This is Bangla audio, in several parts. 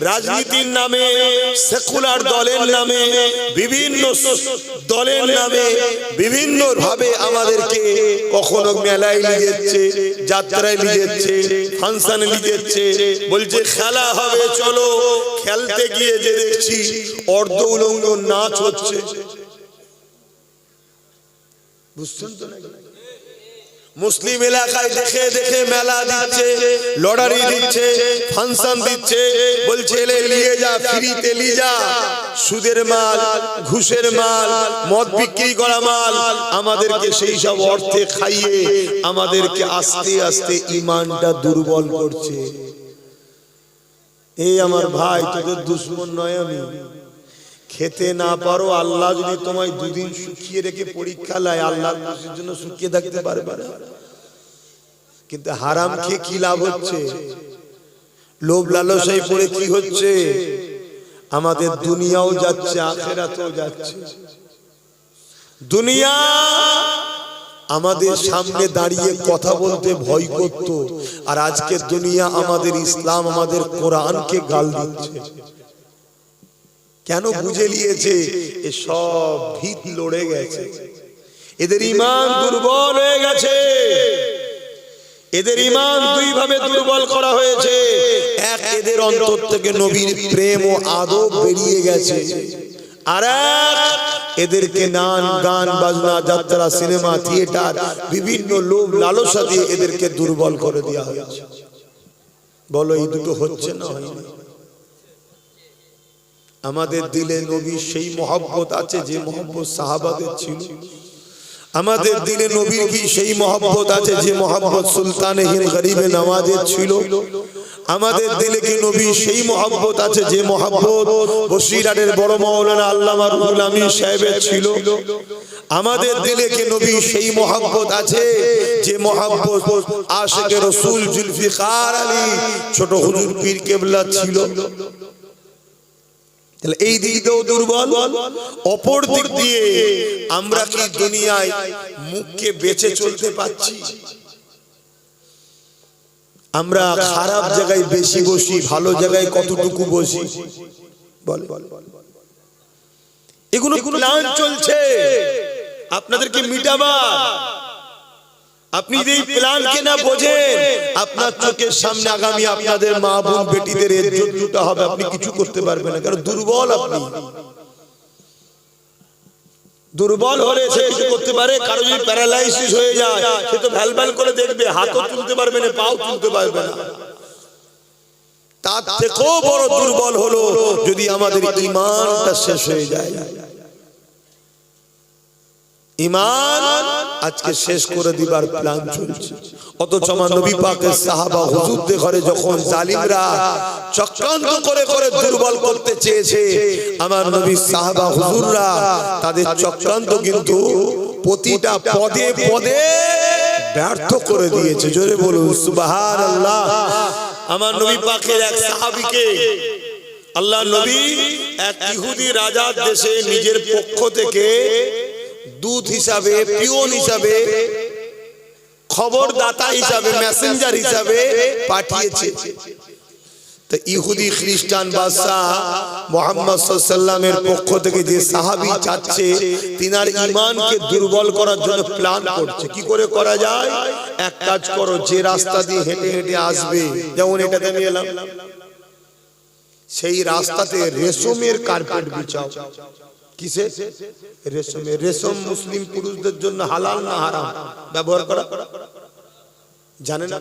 রাজনীতির নামে, সেকুলার দলের নামে, বিভিন্ন দলের নামে বিভিন্ন ভাবে আমাদেরকে কখনো মেলায় নিয়ে যাচ্ছে, যাত্রায় নিয়ে যাচ্ছে, ফাংশনে নিয়ে যাচ্ছে, বলছে খেলা হবে চলো। খেলতে গিয়ে যে দেখছি অর্ধ উলঙ্গ নাচ হচ্ছে। বুঝছেন তো নাকি? মুসলিম এলাকায় দেখে দেখে মেলা দিচ্ছে, লটারি দিচ্ছে, ফাংশন দিচ্ছে, বলছে এলে নিয়ে যা, ফ্রিতে নিয়ে যা। সুদের মাল, ঘুষের মাল, মদ বিক্রি করা মাল, আমাদেরকে সেই সব অর্থে খাইয়ে আমাদেরকে আস্তে আস্তে ঈমানটা দুর্বল করছে। এই আমার ভাই, তোদের দুশমন নয় আমি। খেতে না পারো, আল্লাহ যদি তোমায় দুদিন শুকিয়ে রেখে পরীক্ষা লায়, আল্লাহর খুশির জন্য শুকিয়ে থাকতে পারবে না। কিন্তু হারাম খেয়ে কি লাভ হচ্ছে? লোভ লালসায় পড়ে কি হচ্ছে? আমাদের দুনিয়াও যাচ্ছে, আখিরাতেও যাচ্ছে। দুনিয়া আমাদের সামনে দাঁড়িয়ে কথা বলতে ভয় করত, আর আজকে দুনিয়া আমাদের ইসলাম, আমাদের কোরআনকে গাল দিচ্ছে। কেন? বুঝে নিয়েছে এ সব ভিত লড়ে গেছে, এদের ঈমান দুর্বল হয়ে গেছে। এদের ঈমান দুই ভাবে দুর্বল করা হয়েছে। এক, এদের অন্তর থেকে নবীর প্রেম ও আদব বেরিয়ে গেছে। আর এক, এদেরকে নাচ, গান, বাজনা, যাত্রা, সিনেমা, থিয়েটার, বিভিন্ন লোভ লালসা দিয়ে এদেরকে দুর্বল করে দেওয়া হয়েছে। বলো, এই দুটো হচ্ছে না হয়নি? আমাদের দিলে নবীর সেই মহব্বত আছে যে মহব্বত সাহাবাদের ছিল। আমাদের দিলে নবীর কি সেই মহব্বত আছে যে মহব্বত সুলতানে হিন্দ গরিবে নওয়াজের ছিল। আমাদের দিলে কি নবীর সেই মহব্বত আছে যে মহব্বত বসিরহাটের বড় মাওলানা আল্লামা রুহুল আমিন সাহেবের ছিল। আমাদের দিলে কি নবীর সেই মহব্বত আছে যে মহব্বত আশিকে রাসূল জুলফিকার আলী ছোট হুজুর পীর কেবলা ছিল। তাহলে এই দিক দিয়েও দুর্বল। অপর দিক দিয়ে আমরা কি দুনিয়ায় মুখকে বেঁচে চলতে পারছি? আমরা খারাপ জায়গায় বেশি বসি, ভালো জায়গায় কতটুকু বসি? বলে এগুলো প্ল্যান চলছে আপনাদেরকে মিটাবার। আপনি এই প্ল্যানকে না বোঝেন, আপনার চোখের সামনে আগামী আপনাদের মা বোন বেটিদের ইজ্জত লুটা হবে, আপনি কিছু করতে পারবেন না, কারণ দুর্বল। আপনি দুর্বল হলে সে কিছু করতে পারে। কারো যদি প্যারালাইসিস হয়ে যায়, সে তো ভ্যালভ্যাল করে দেখবে, হাতও তুলতে পারবে না, পাও তুলতে পারবে না। তার থেকেও বড় দুর্বল হলো যদি আমাদের ঈমানটা শেষ হয়ে যায়। ঈমান আজকে শেষ করে দিবার প্ল্যান চলছে। অথচ আমার নবী পাকের সাহাবা হুজুরদের ঘরে যখন জালিমরা চক্রান্ত করে করে দুর্বল করতে চেয়েছে, আমার নবীর সাহাবা হুজুররা তাদের চক্রান্ত কিন্তু প্রতিটা পদে পদে ব্যর্থ করে দিয়েছে। জোরে বলুন সুবহানাল্লাহ। আমার নবী পাকের এক সাহাবীকে আল্লাহ নবী এক ইহুদি রাজার দেশে নিজের পক্ষ থেকে দূত হিসাবে, পিয়ন হিসাবে, খবরদাতা হিসাবে, মেসেঞ্জার হিসাবে পাঠিয়েছে। তো ইহুদি খ্রিস্টান বাদশা মুহাম্মদ সাল্লাল্লাহু আলাইহি ওয়াসাল্লামের পক্ষ থেকে যে সাহাবী যাচ্ছে, তিনার ঈমানকে দুর্বল করার জন্য প্ল্যান করছে। কি করে করা যায়? এক কাজ করো, যে রাস্তা দিয়ে হেঁটে হেঁটে আসবে, যেমন এটাতে আমি এলাম, সেই রাস্তাতে রেশমের কার্পেট বিছাও। কিসে? রেশমের। রেশম মুসলিম পুরুষদের জন্য হালাল না হারাম ব্যবহার করা? জানেন?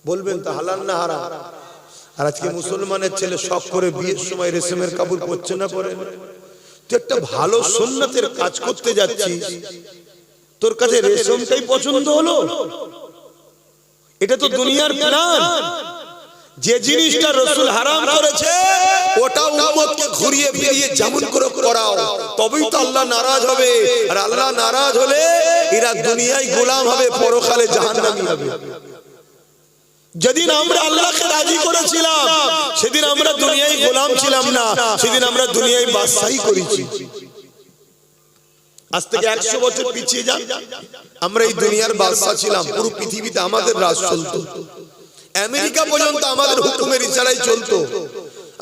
বলবেন তো হালাল না হারাম? আর আজকে মুসলমানের ছেলে শখ করে বিয়ের সময় রেশমের কাপড় পরছে না, পরে? তুই একটা ভালো সুন্নতের কাজ করতে যাচ্ছিস, তোর কাছে রেশমটাই পছন্দ হলো? এটা তো দুনিয়ার প্ল্যান। যে জিনিসটা রাসূল হারাম করেছে ওটা উম্মতকে ঘুরিয়ে ফিরিয়ে যেমন করে করাও, তবেই তো আল্লাহ নারাজ হবে। আর আল্লাহ নারাজ হলে এরা দুনিয়ায় গোলাম হবে, পরকালে জাহান্নামী হবে। যেদিন আমরা আল্লাহকে রাজি করেছিলাম সেদিন আমরা দুনিয়ায় গোলাম ছিলাম না, সেদিন আমরা দুনিয়ায় বাদশাহী করেছি। আজ থেকে 100 বছর পিছিয়ে যান, আমরা এই দুনিয়ার বাদশা ছিলাম, পুরো পৃথিবীতে আমাদের রাজ চলতো। আমেরিকা পর্যন্ত আমাদের হুকুমের ইশারায় চলতো।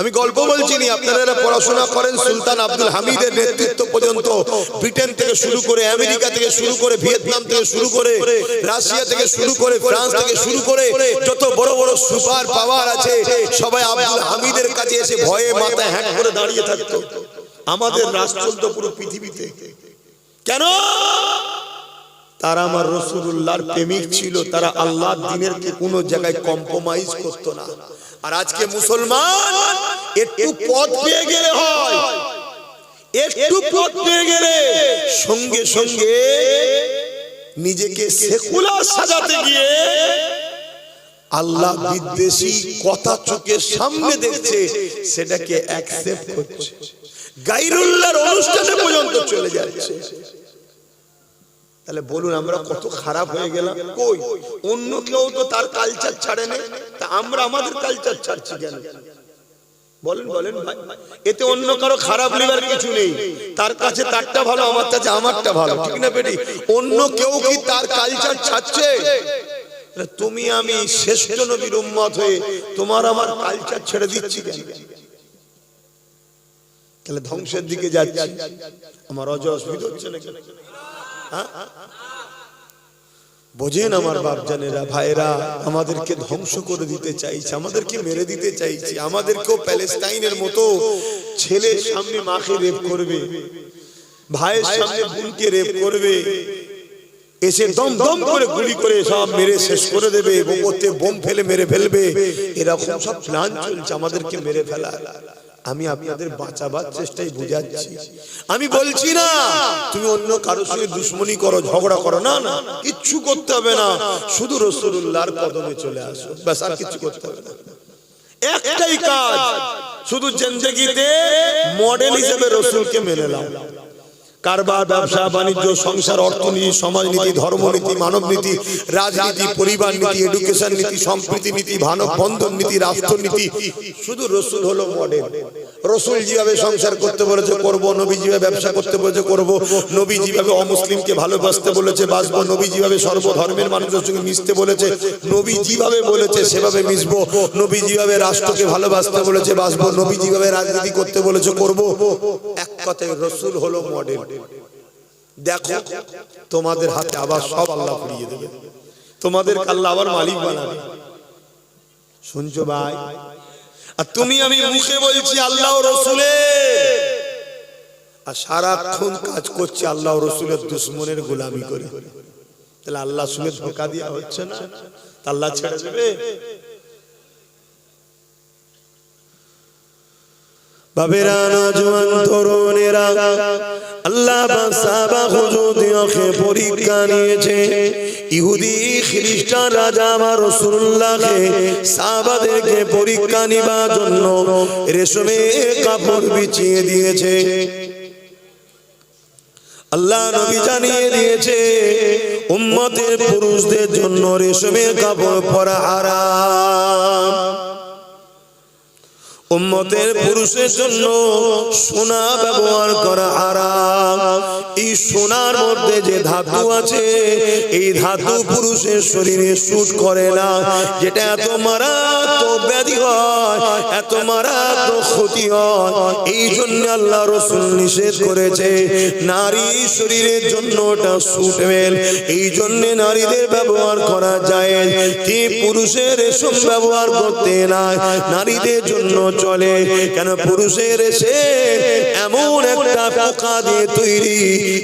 আমি গল্প বলছি না, আপনারা পড়াশোনা করেন। সুলতান আব্দুল হামিদের নেতৃত্ব পর্যন্ত ব্রিটেন থেকে শুরু করে, আমেরিকা থেকে শুরু করে, ভিয়েতনাম থেকে শুরু করে, রাশিয়া থেকে শুরু করে, ফ্রান্স থেকে শুরু করে যত বড় বড় সুপার পাওয়ার আছে সবাই আব্দুল হামিদের কাছে এসে ভয়ে মাথায় হ্যাট করে দাঁড়িয়ে থাকতো। আমাদের রাষ্ট্র চলতো পুরো পৃথিবীতে। কেন? তারা আমার রাসূলুল্লাহর প্রেমিক ছিল, তারা আল্লাহর দ্বীনের কে কোনো জায়গায় কম্প্রোমাইজ করতো না। আর আজকে মুসলমান একটু পথ পেয়ে গেলে হয়, একটু পথ পেয়ে গেলে সঙ্গে সঙ্গে নিজেকে সেকুলার সাজাতে গিয়ে আল্লাহ বিদ্বেষী কথা চোখের সামনে দেখছে, সেটাকে অ্যাকসেপ্ট করছে, গায়রুল্লাহর অনুষ্ঠানে পর্যন্ত চলে যাচ্ছে। তাহলে বলুন আমরা কত খারাপ হয়ে গেলাম? কই অন্য কেউ তো তার কালচার ছাড়ে না, তা আমরা আমাদের কালচার ছাড়ছি কেন? বলেন বলেন ভাই, এতে অন্য কারো খারাপ লিবার কিছু নেই। তার কাছে তারটা ভালো, আমার কাছে আমারটা ভালো, ঠিক না বেটি? অন্য কেউ কি তার কালচার ছাড়ছে? তুমি আমি শ্রেষ্ঠ নবীর উম্মত হয়ে তোমার আমার কালচার ছেড়ে দিচ্ছি কেন? তাহলে ধ্বংসের দিকে যাচ্ছি। আমার অসুবিধা হচ্ছে না কেন? বোঝেন আমার বাপজানেরা, ভাইরা, আমাদেরকে ধ্বংস করে দিতে চাইছে, আমাদেরকে মেরে দিতে চাইছে। আমাদেরকেও প্যালেস্টাইনের মতো ছেলের সামনে মাকে রেপ করবে, ভাইয়ের সামনে বোনকে রেপ করবে, এসে দম দম করে গুলি করে সব মেরে শেষ করে দেবে, ওতে বোম ফেলে মেরে ফেলবে। এরকম সব প্ল্যান চলছে আমাদেরকে মেরে ফেলা। আমি আপনাদের বাঁচাবার চেষ্টাই বুঝাচ্ছি। আমি বলছি না তুমি অন্য কারোর সঙ্গে দুশ্মনী করো, ঝগড়া করো, না না, কিচ্ছু করতে হবে না। শুধু রাসূলুল্লাহর কদমে চলে আসো, ব্যাস, আর কিছু করতে হবে না। একটাই কাজ, শুধু জিন্দেগিতে মডেল হিসেবে রাসূলকে মেনে নাও। কারবার, ব্যবসা বাণিজ্য, সংসার, অর্থনীতি, সমাজনীতি, ধর্মনীতি, মানব নীতি, রাজনীতি, পরিবার নীতি, এডুকেশন নীতি, সম্প্রীতি নীতি, মানব বন্ধন নীতি, রাষ্ট্রনীতি, শুধু রাসূল হলো মডেল। রাসূল যেভাবে সংসার করতে বলেছে করব, নবী যেভাবে ব্যবসা করতে বলেছে করব, নবী যেভাবে অমুসলিমকে ভালোবাসতে বলেছে বাসবো, নবী যেভাবে সর্বধর্মের মানুষের সঙ্গে মিশতে বলেছে, নবী যেভাবে বলেছে সেভাবে মিশবো, নবী যেভাবে রাষ্ট্রকে ভালোবাসতে বলেছে বাসবো, নবী যেভাবে রাজনীতি করতে বলেছে করব। এক কথায় রাসূল হলো মডেল। দেখো তোমাদের হাতে আবার সব আল্লাহ ফিরিয়ে দেবে, তোমাদের আল্লাহ আবার মালিক বানাবে। শুনছো ভাই? আর তুমি আমি মুখে বলছি আল্লাহ ও রাসূলের, আর সারাক্ষণ কাজ করছি আল্লাহ ও রাসূলের দুশমনের গোলামি করে। তাহলে আল্লাহর সঙ্গে ধোঁকা দেওয়া হচ্ছে না? আল্লাহ ছেড়ে দেবে? বাবেরা, নওজোয়ান তরুণেরা, আল্লাহ বাসাবা হুজুরকে পরীক্ষা নিয়েছে। ইহুদি খ্রিস্টান রাজা আমার রাসূলুল্লাহকে সাহাবাদেরকে পরীক্ষা নিবার জন্য রেশমের কাপড় বিছিয়ে দিয়েছে। আল্লাহ নবী জানিয়ে দিয়েছে উম্মতের পুরুষদের জন্য রেশমের কাপড় পরা হারাম, উম্মতের পুরুষের জন্য সোনা ব্যবহার করা হারাম। এই সোনার মধ্যে যে ধাতু আছে, এই ধাতু পুরুষের শরীরে স্যুট করে না। যেটা এত মারাত্মক ব্যাধি হয়, এত মারাত্মক ক্ষতি হয়, এই জন্য আল্লাহ রাসূল নিষেধ করেছে। নারী শরীরের জন্য ওটা সুটেবল, এই জন্য নারীদের ব্যবহার করা যায়। কি পুরুষের রেশম ব্যবহার করতে নাই, নারীদের জন্য চলে। কেন? পুরুষের এসে এমন একটা পোকা দিয়ে তৈরি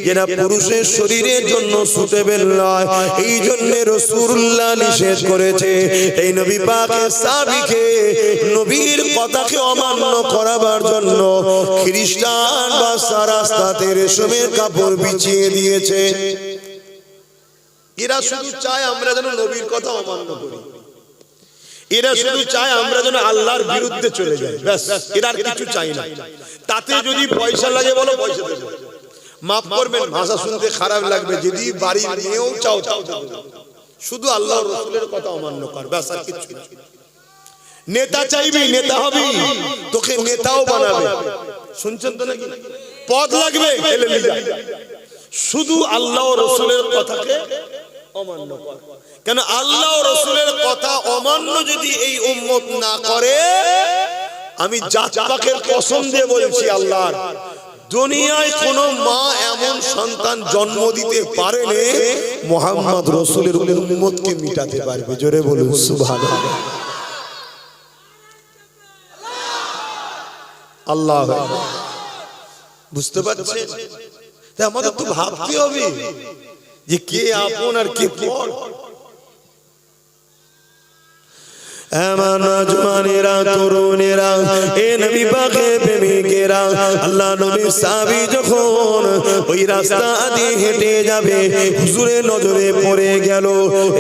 যেটা পুরুষের শরীরের জন্য সুটেবল নয়, এই জন্য রাসূলুল্লাহ নিষেধ করেছে। এই নবী পাকের সাহাবীকে নবীর কথাকে অমান্য করাবার জন্য খ্রিস্টান বা রাস্তাতে রেশমের কাপড় বিছিয়ে দিয়েছে। এরা শুধু চায় আমরা যেন নবীর কথা অমান্য করি, এরা শুধু চায় আমরা যেন আল্লাহর বিরুদ্ধে চলে যাই, ব্যাস, এরা আর কিছু চাই না। তাতে যদি পয়সা লাগে বলো পয়সা দেবো, মাফ করবেন ভাষা শুনতে খারাপ লাগবে, যদি বাড়ি নিয়েও চাও চাও, শুধু আল্লাহ রাসূলের কথা অমান্য কর, ব্যাস, আর কিছু না। নেতা চাইবি, নেতা হবি, তোকে নেতাও বানাবে, শুনছেন তো নাকি? পদ লাগবে, এলে নিয়ে যা, শুধু আল্লাহ রাসূলের কথাকে অমান্য কর। কেন আল্লাহ ও রাসূলের কথা অমান্য যদি এই উম্মত না করে, আমি জাত পাকের কসম দিয়ে বলছি আল্লাহর, দুনিয়ায় কোন মা এমন সন্তান জন্ম দিতে পারেনি মুহাম্মদ রাসূলের উম্মতকে মিটাতে পারবে। জোরে বলুন সুবহানাল্লাহ। আল্লাহ বুঝতে পারছেন? আমাদের তো ভাবতে হবে যে কে আপন আর কে পর। আমার নওজওয়ানেরা, তরুণেরা, এ নবী পাকের প্রেমিকেরা, আল্লাহ নবীর সাহাবী যখন ওই রাস্তা দিয়ে হেঁটে যাবে, হুজুরের নজরে পড়ে গেল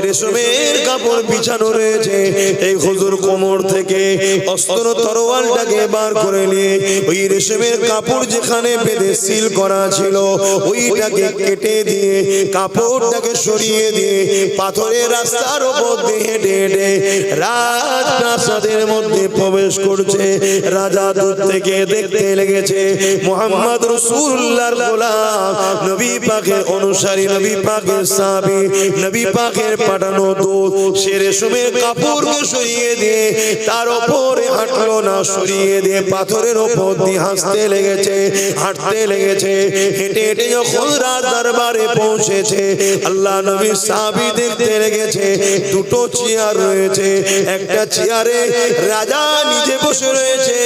রেশমের কাপড় বিছানো রয়েছে। এই হুজুর কোমর থেকে অস্ত্র তরোয়ালটাকে বার করে নিয়ে ওই রেশমের কাপড় যেখানে বেঁধে সিল করা ছিল ওইটাকে কেটে দিয়ে কাপড়টাকে সরিয়ে দিয়ে পাথরের রাস্তার উপর দিয়ে হেঁটে হেঁটে রাজপ্রাসাদের মধ্যে প্রবেশ করছে। রাজা দূর থেকে দেখতে লেগেছে মুহাম্মদ রাসূলুল্লাহর গোলাম, নবী পাকের অনুসারী, নবী পাকের সাহাবী, নবী পাকের পাঠানো দূত সে রেশমের কাপড়কে সরিয়ে দিয়ে তার উপরে হাঁটলো না, সরিয়ে দিয়ে পাথরের উপর দিয়ে হাঁটতে লেগেছে, হাঁটতে লেগেছে। হেঁটে হেঁটে যখন রাজ দরবারে পৌঁছেছে, আল্লাহ নবীর সাহাবী দেখতে লেগেছে দুটো চেয়ার রয়েছে। একটা চেয়ারে রাজা নিজে বসে রয়েছে,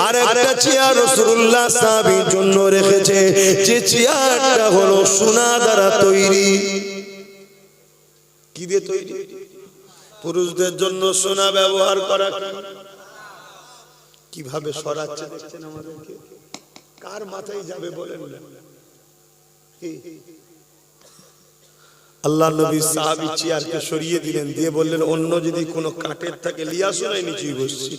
আর একটা চেয়ার রাসূলুল্লাহ সাহাবীর জন্য রেখেছে, যে চেয়ারটা হলো সোনা দ্বারা তৈরি। কি দিয়ে তৈরি? পুরুষদের জন্য সোনা ব্যবহার করা। কিভাবে সরাচ্ছে দেখছেন আমাদেরকে? কার মাথায় যাবে বলেন? আল্লাহ নবী সাহাবী চেয়ারকে সরিয়ে দিলেন, দিয়ে বললেন অন্য যদি কোনো কাঠের থাকে লিয়া শোনাই নিচেই বসছি।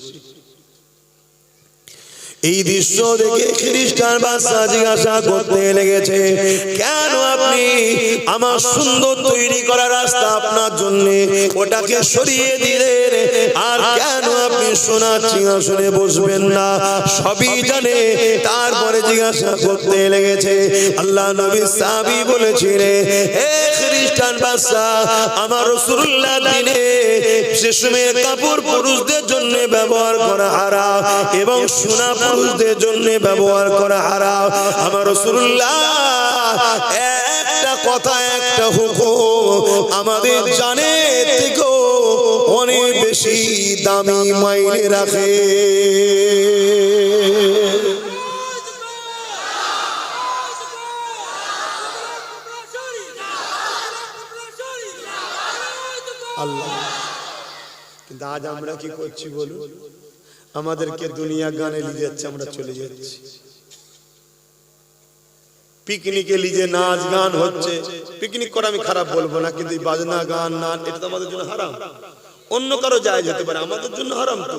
এই দৃশ্য দেখে খ্রিস্টান বাদশা জিজ্ঞাসা করতে লেগেছে, কেন আপনি আমার সুন্দর তৈরি করা রাস্তা আপনার জন্য ওটাকে সরিয়ে দিলেন, আর কেন আপনি সোনার সিংহাসনে বসবেন না? সবই জানে, তারপরে জিজ্ঞাসা করতে লেগেছে। আল্লাহ নবী সাহাবী বলেছিলেন, হে খ্রিস্টান বাদশা, আমার রাসূলুল্লাহ দিনে রেশমের কাপড় পুরুষদের জন্য ব্যবহার করা হারাম এবং সোনা পুরুষদের জন্য ব্যবহার করা হারাম। আমার রাসূলুল্লাহ একটা কথা, একটা হুকুম আমাদের জানের থেকেও অনেক বেশি দামি মাইনে রাখে। আল্লাহ, কিন্তু আজ আমরা কি করছি বলুন? আমাদেরকে দুনিয়া গানে নিয়ে যাচ্ছে, আমরা চলে যাচ্ছি। পিকনিকে লিজে নাচ গান হচ্ছে। পিকনিক করা আমি খারাপ বলবো না, কিন্তু বাজনা গান নাচ এটা তো আমাদের জন্য হারাম। অন্য কারো জায়েজ হতে পারে, আমাদের জন্য হারাম। তো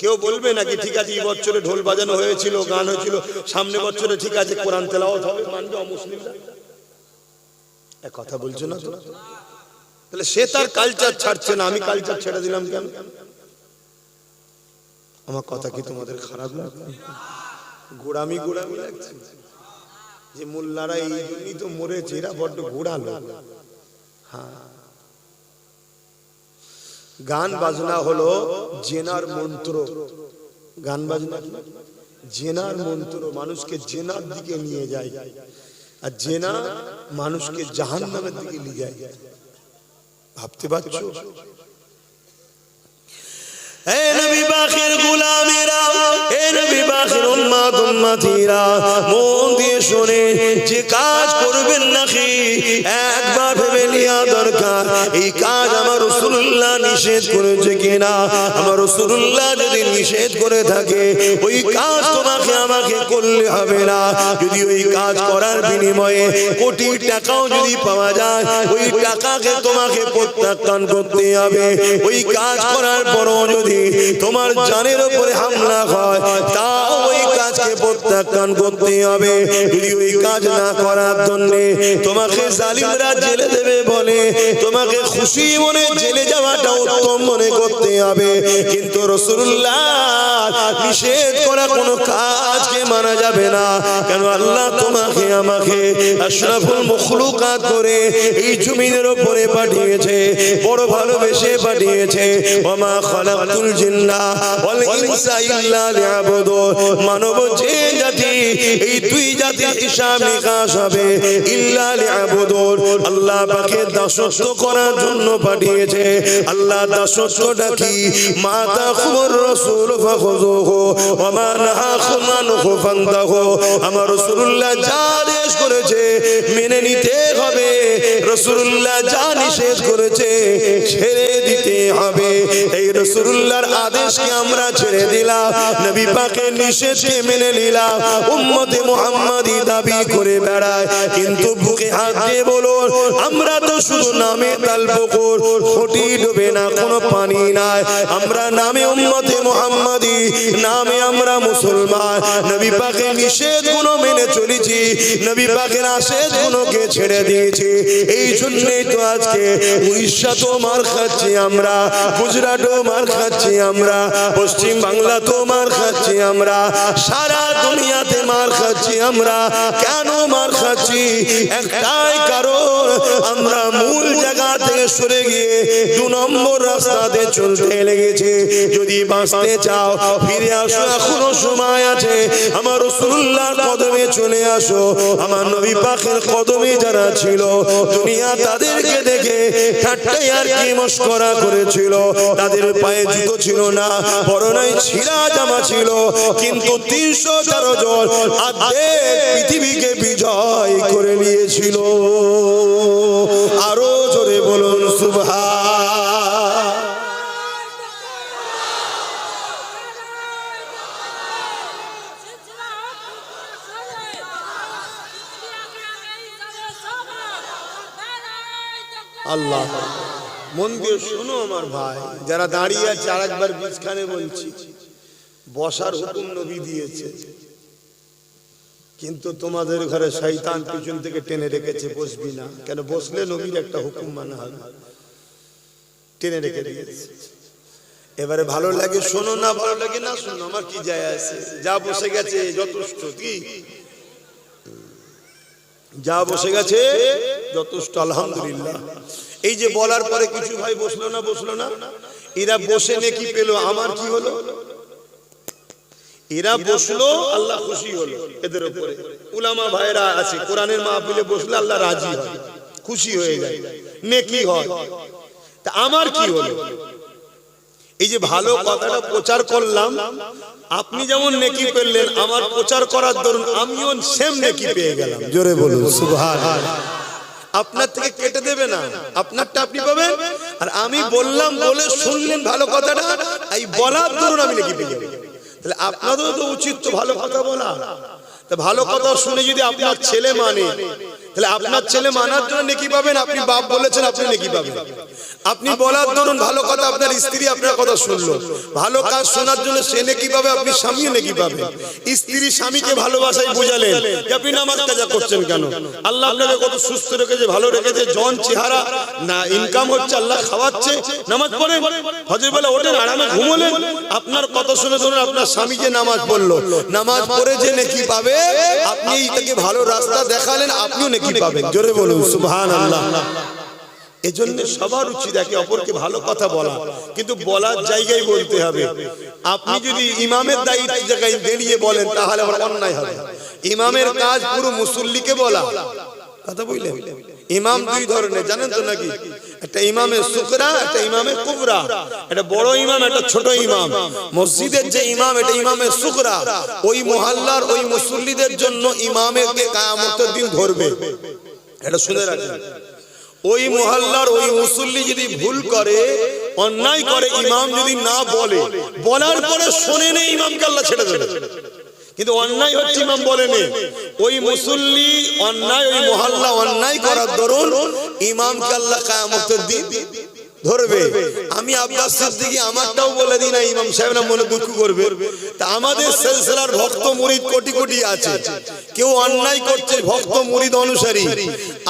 কেউ বলবে নাকি ঠিক আছে এই বছরে ঢোল বাজানো হয়েছিল, গান হয়েছিল, সামনে বছরে ঠিক আছে কোরআন তেলাওয়াত হবে, মানবে অমুসলিমরা? এক কথা বলছো না তো? তাহলে সে তার কালচার ছাড়ছে না, আমি কালচার ছেড়ে দিলাম কেন? আমার কথা কি তোমাদের খারাপ লাগছে? গোড়ামি গোড়ামি লাগছে যে মোল্লারা এই জন্যই তো মরেছে, এরা বড্ড গোড়ালো। হ্যাঁ, গান বাজনা হলো জেনার মন্ত্র। গান বাজনা জেনার মন্ত্র, মানুষকে জেনার দিকে নিয়ে যায়, আর জেনা মানুষকে জাহান্নামের দিকে নিয়ে যায়। ভাবতে পারছো? এ নবী পাকের গোলামেরা, এ নবী পাকের উম্মত উম্মতিরা, মন দিয়ে শুনে যে কাজ করবেন নাকি একবার ভেবে নেওয়া দরকার। এই কাজ আমার রাসূলুল্লাহ নিষেধ করেছে কিনা? আমার রাসূলুল্লাহ যদি নিষেধ করে থাকে ওই কাজ তোমাকে আমাকে করলে হবে না। যদি ওই কাজ করার বিনিময়ে কোটি টাকাও যদি পাওয়া যায়, ওই টাকাকে তোমাকে প্রত্যাখ্যান করতে হবে। ওই কাজ করার পরও যদি তোমার জানের উপরে হামলা হয়, তাও ওই কাজকে প্রত্যাখ্যান করতে হবে। যদি ওই কাজ না করার জন্য তোমাকে জালিমরা জেলে দেবে বলে তোমাকে খুশি মনে জেলে যাওয়াটা উত্তম মনে করতে হবে। কিন্তু রাসূলুল্লাহ নিষেধ করা কোনো কাজকে মানা যাবে না। কেন আল্লাহ তোমাকে আমাকে আশরাফুল মখলুকাত করে এই জমিনের উপরে পাঠিয়েছে, বড় ভালোবেসে পাঠিয়েছে। ওয়া মা খালাকতুল জিন্না ওয়াল ইনসা ইল্লা লিয়াবুদুন। মানব যে জাতি, এই দুই জাতির হিসাব নিকাশ হবে ইল্লা লিয়াবুদুন, আল্লাহ পাকের দাসত্ব করার জন্য পাঠিয়েছে। আল্লাহ দাসত্বটা কি? মা তাখুর রাসূল ফাখুযুহু ওয়া মা নাহাকুম আনহু ফান্তাহু। আমার রাসূলুল্লাহ যা আদেশ করেছে মেনে নিতে হবে, রাসূলুল্লাহ যা নিষেধ করেছে ছেড়ে দিতে হবে। এই রাসূলুল্লাহর আদেশকে আমরা ছেড়ে দিলাম, নবী পাকের নিষেধকে মেনে নিলাম, উম্মতে মুহাম্মাদি দাবি করে বেড়ায়। কিন্তু বুকে হাত দিয়ে বলুন, আমরা তো শুধু নামে তালবকুর, খুঁটি ডুবে না, কোনো পানি নাই। আমরা নামে উম্মতে মুহাম্মাদি, নামে আমরা মুসলমান। নবী পাকের নিষেধগুলো মেনে চলেছি, নবী পাকের আদেশগুলোকে ছেড়ে দিয়েছি। এই জন্যই তো আজকে উড়িষ্যাতেও মার খাচ্ছি আমরা, গুজরাটও মার খাচ্ছি আমরা, পশ্চিম বাংলাতেও মার খাচ্ছি আমরা, সারা দুনিয়াতে মার খাচ্ছি আমরা। কেন মার খাচ্ছি? একটাই কারণ, আমরা মূল জায়গা থেকে সরে গিয়ে 2 নম্বর রাস্তাতে চলতে লেগেছে। যদি বাঁচতে চাও ফিরে আসো, এখনো সময় আছে। আমার রাসূলুল্লাহর কদমে চলে আসো। আমার নবী পাকের কদমে যারা ছিল, দুনিয়া তাদেরকে দেখে ঠাট্টাই আর কি মশকরা করেছিল। তাদের পায়ে জুতো ছিল না, পরনায় ছিঁড়া জামা ছিল, কিন্তু 313 জন অর্ধেক পৃথিবীকে বিজয় করে নিয়েছিল। আরো জোরে বলুন সুবহান। আল্লাহ, মন দিয়ে শোনো আমার ভাই, যারা দাঁড়িয়ে আছে আর একবার বিছখানে বলছি, বসার হুকুম নবী দিয়েছে, কিন্তু তোমাদের ঘরে শয়তান পিছন থেকে টেনে রেখেছে বসবি না। কেন? বসলে নবীর একটা হুকুম মানা হবে, টেনে রেখে দিয়েছে। এবারে ভালো লাগে শোনো, না ভালো লাগে না শোনো, আমার কি যায় আসে? যা বসে গেছে যথেষ্ট। কি যা বসে গেছে যথেষ্ট, আলহামদুলিল্লাহ। এই যে বলার পরে কিছু ভাই বসলো না, এরা বসে নেকি পেলো, আমার কি হলো? এরা বসলো, আল্লাহ খুশি হলো এদের উপরে। উলামা ভাইরা আছে, কোরআনের মাহফিলে বসলে আল্লাহ রাজি হয়, খুশি হয়ে যায়, নেকি হয়। তা আমার কি হলো? এই যে ভালো কথাটা প্রচার করলাম, আপনি যেমন নেকি পেলেন, আমার প্রচার করার দরুন আমিও সেম নেকি পেয়ে গেলাম। জোরে বলুন সুবহান। আপনার থেকে কেটে দেবে না, আপনারটা আপনি পাবেন। আর আমি বললাম বলে শুনলেন ভালো কথাটা, এই বলার দরুন আমি নেকি পেয়ে গেলাম। তাহলে আপনাদেরও তো উচিত তো ভালো কথা বলা। তা ভালো কথা শুনে যদি আপনার ছেলে মানে, তাহলে আপনার ছেলে মানার জন্য নেকি পাবেন। আপনি বাপ বলেছেন, আপনি নেকি পাবেন। আপনি বলার ধরুন ভালো কথা, আপনার স্ত্রী আপনার কথা শুনলো, ভালো কাজ শোনার জন্য সে নেকি পাবে, আপনি স্বামীও নেকি পাবে। স্ত্রী স্বামীকে ভালোবাসায় বোঝালেন যে আপনি নামাজ কাজা করছেন কেন? আল্লাহ আপনাকে কত সুস্থ রেখেছে, ভালো রেখেছে, জন চেহারা না, ইনকাম হচ্ছে, আল্লাহ খাওয়াচ্ছে, নামাজ পড়েন, হজের বেলা ওঠেন, আরামে ঘুমোলেন। আপনার কথা শুনে ধরুন আপনার স্বামী যে নামাজ পড়লো, নামাজ পড়ে যে নেকি পাবে, আপনি তাকে ভালো রাস্তা দেখালেন, আপনিও নেকি পাবেন। জোরে বলুন সুবহানাল্লাহ। এজন্য সবার উচিত একে অপরকে ভালো কথা বলা, কিন্তু বলার জায়গায় বলতে হবে। আপনি যদি ইমামের দায়িত্ব জায়গায় দাঁড়িয়ে বলেন, তাহলে আবার অন্যায় হবে। ইমামের কাজ পুরো মুসল্লিকে বলা। কথা বললেন? ইমাম 2 ধরনের, জানেন তো নাকি? একটা ইমামে সুকরা, একটা ইমামে কুবরা। একটা বড় ইমাম, একটা ছোট ইমাম। মসজিদের যে ইমাম, এটা ইমামে সুকরা। ওই মহল্লার ওই মুসল্লিদের জন্য ইমামকে কিয়ামতের দিন ধরবে। এটা শুনে রাখেন। ওই মহল্লার ওই মুসল্লি যদি ভুল করে, অন্যায় করে, ইমাম যদি না বলে, বলার পরে শুনে নেই, ইমামকে আল্লাহ ছেড়ে দেবে। কিন্তু অন্যায় হচ্ছে ইমাম বলেনি, ওই মুসল্লি অন্যায়, ওই মহল্লা অন্যায় করার দরুন ইমামকে আল্লাহ কিয়ামতের দিন ধরবে। আমি আব্বাস সিদ্দিকী আমারটাও বলে দিই না, ইমাম সাহেবরা মনে দুঃখ করবে। তা আমাদের সিলসিলার ভক্ত মুরিদ কোটি কোটি আছে, কেউ অন্যায় করছে ভক্ত মুরিদ অনুসারী,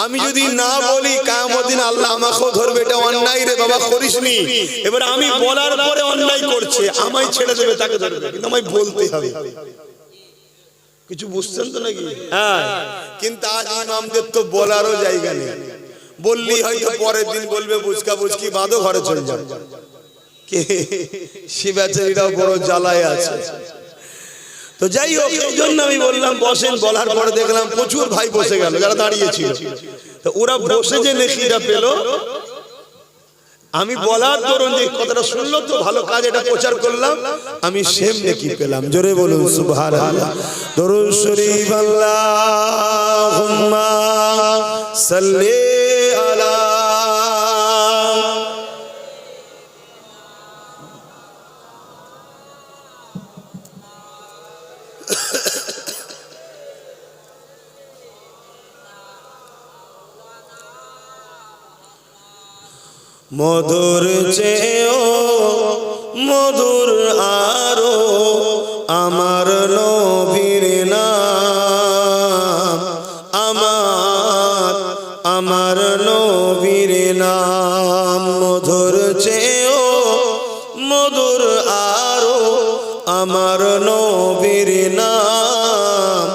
আমি যদি না বলি কিয়ামত দিন আল্লাহ আমাকেও ধরবে, এটা অন্যায় রে বাবা করিসনি। এবার আমি বলার পরে অন্যায় করছে, আমায় ছেড়ে দেবে, তাকে ধরবে, কিন্তু আমায় বলতে হবে। কিছু বুঝছেন তো নাকি? হ্যাঁ, কিন্তু আজ ইমামদের তো বলারও জায়গা নেই। বললি হয়তো পরের দিন বলবে বুঝকা বুঝকি বাঁধো, ঘরে চলে যাও। কে সে বেচারীরাও বড় জ্বালায় আছে। তো যাই হোক, এই জন্য আমি বললাম বসেন। বলার পরে দেখলাম প্রচুর ভাই বসে গেল যারা দাঁড়িয়েছিল। তো ওরা বসে যে নেকিটা পেল, আমি বলার দরুন যে কথাটা শুনলো তো ভালো কাজ, এটা প্রচার করলাম, আমি সেম নেকি পেলাম। জোরে বলুন সুবহানাল্লাহ। দরুদ শরীফ আল্লাহুম্মা সাল্লি আলা মধুর চেয়েও মধুর আরো আমার নবীর নাম, আমার নবীর নাম। মধুর চেয়েও মধুর আরো আমার নবীর নাম,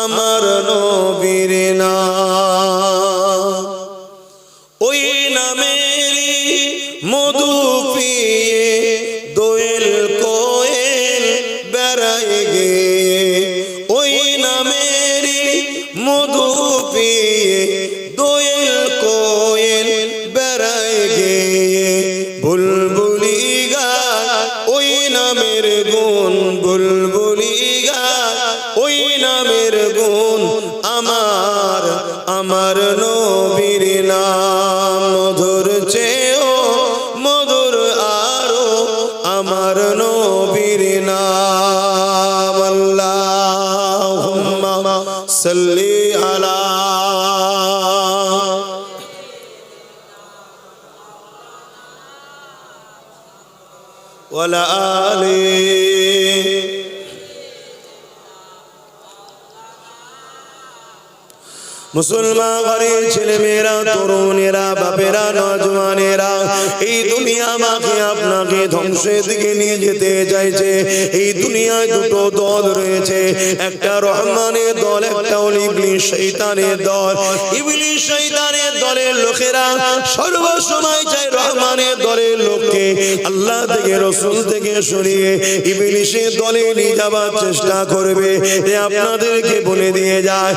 আমার নবীর নাম। ওই নামেরই মধু পিয়ে দোয়েল কোয়েল বেড়ায় গে, ওই নামেরই মধু পিয়ে দোয়েল কোয়েল বেড়ায় গে। বুলবুলি গায় ওই নামের গুণ, বুলবুলি গায় ওই নামের গুণ, আমার নবীর নাম। মধুর চেয়েও মধুর আরো আমার নবীর নাম। আল্লাহুম্মা সাল্লি আলা ওয়ালা আলি। মুসলমান ঘরের ছেলে মেয়েরা, তরুণেরা, বাপেরা, নজওয়ানেরা, এই দুনিয়া আমাকে আপনাকে ধ্বংসের দিকে নিয়ে যেতে চাইছে। এই দুনিয়ায় দুটো দল রয়েছে, একটা রহমানের দল, একটা ইবলিস শয়তানের দল। ইবলিস শয়তানের দলের লোকেরা সর্বসময় চায় রহমানের দলের লোককে আল্লাহ থেকে রাসূল থেকে সরিয়ে ইবলিসের দলে নিয়ে যাবার চেষ্টা করবে। আপনাদেরকে বলে দিয়ে যায়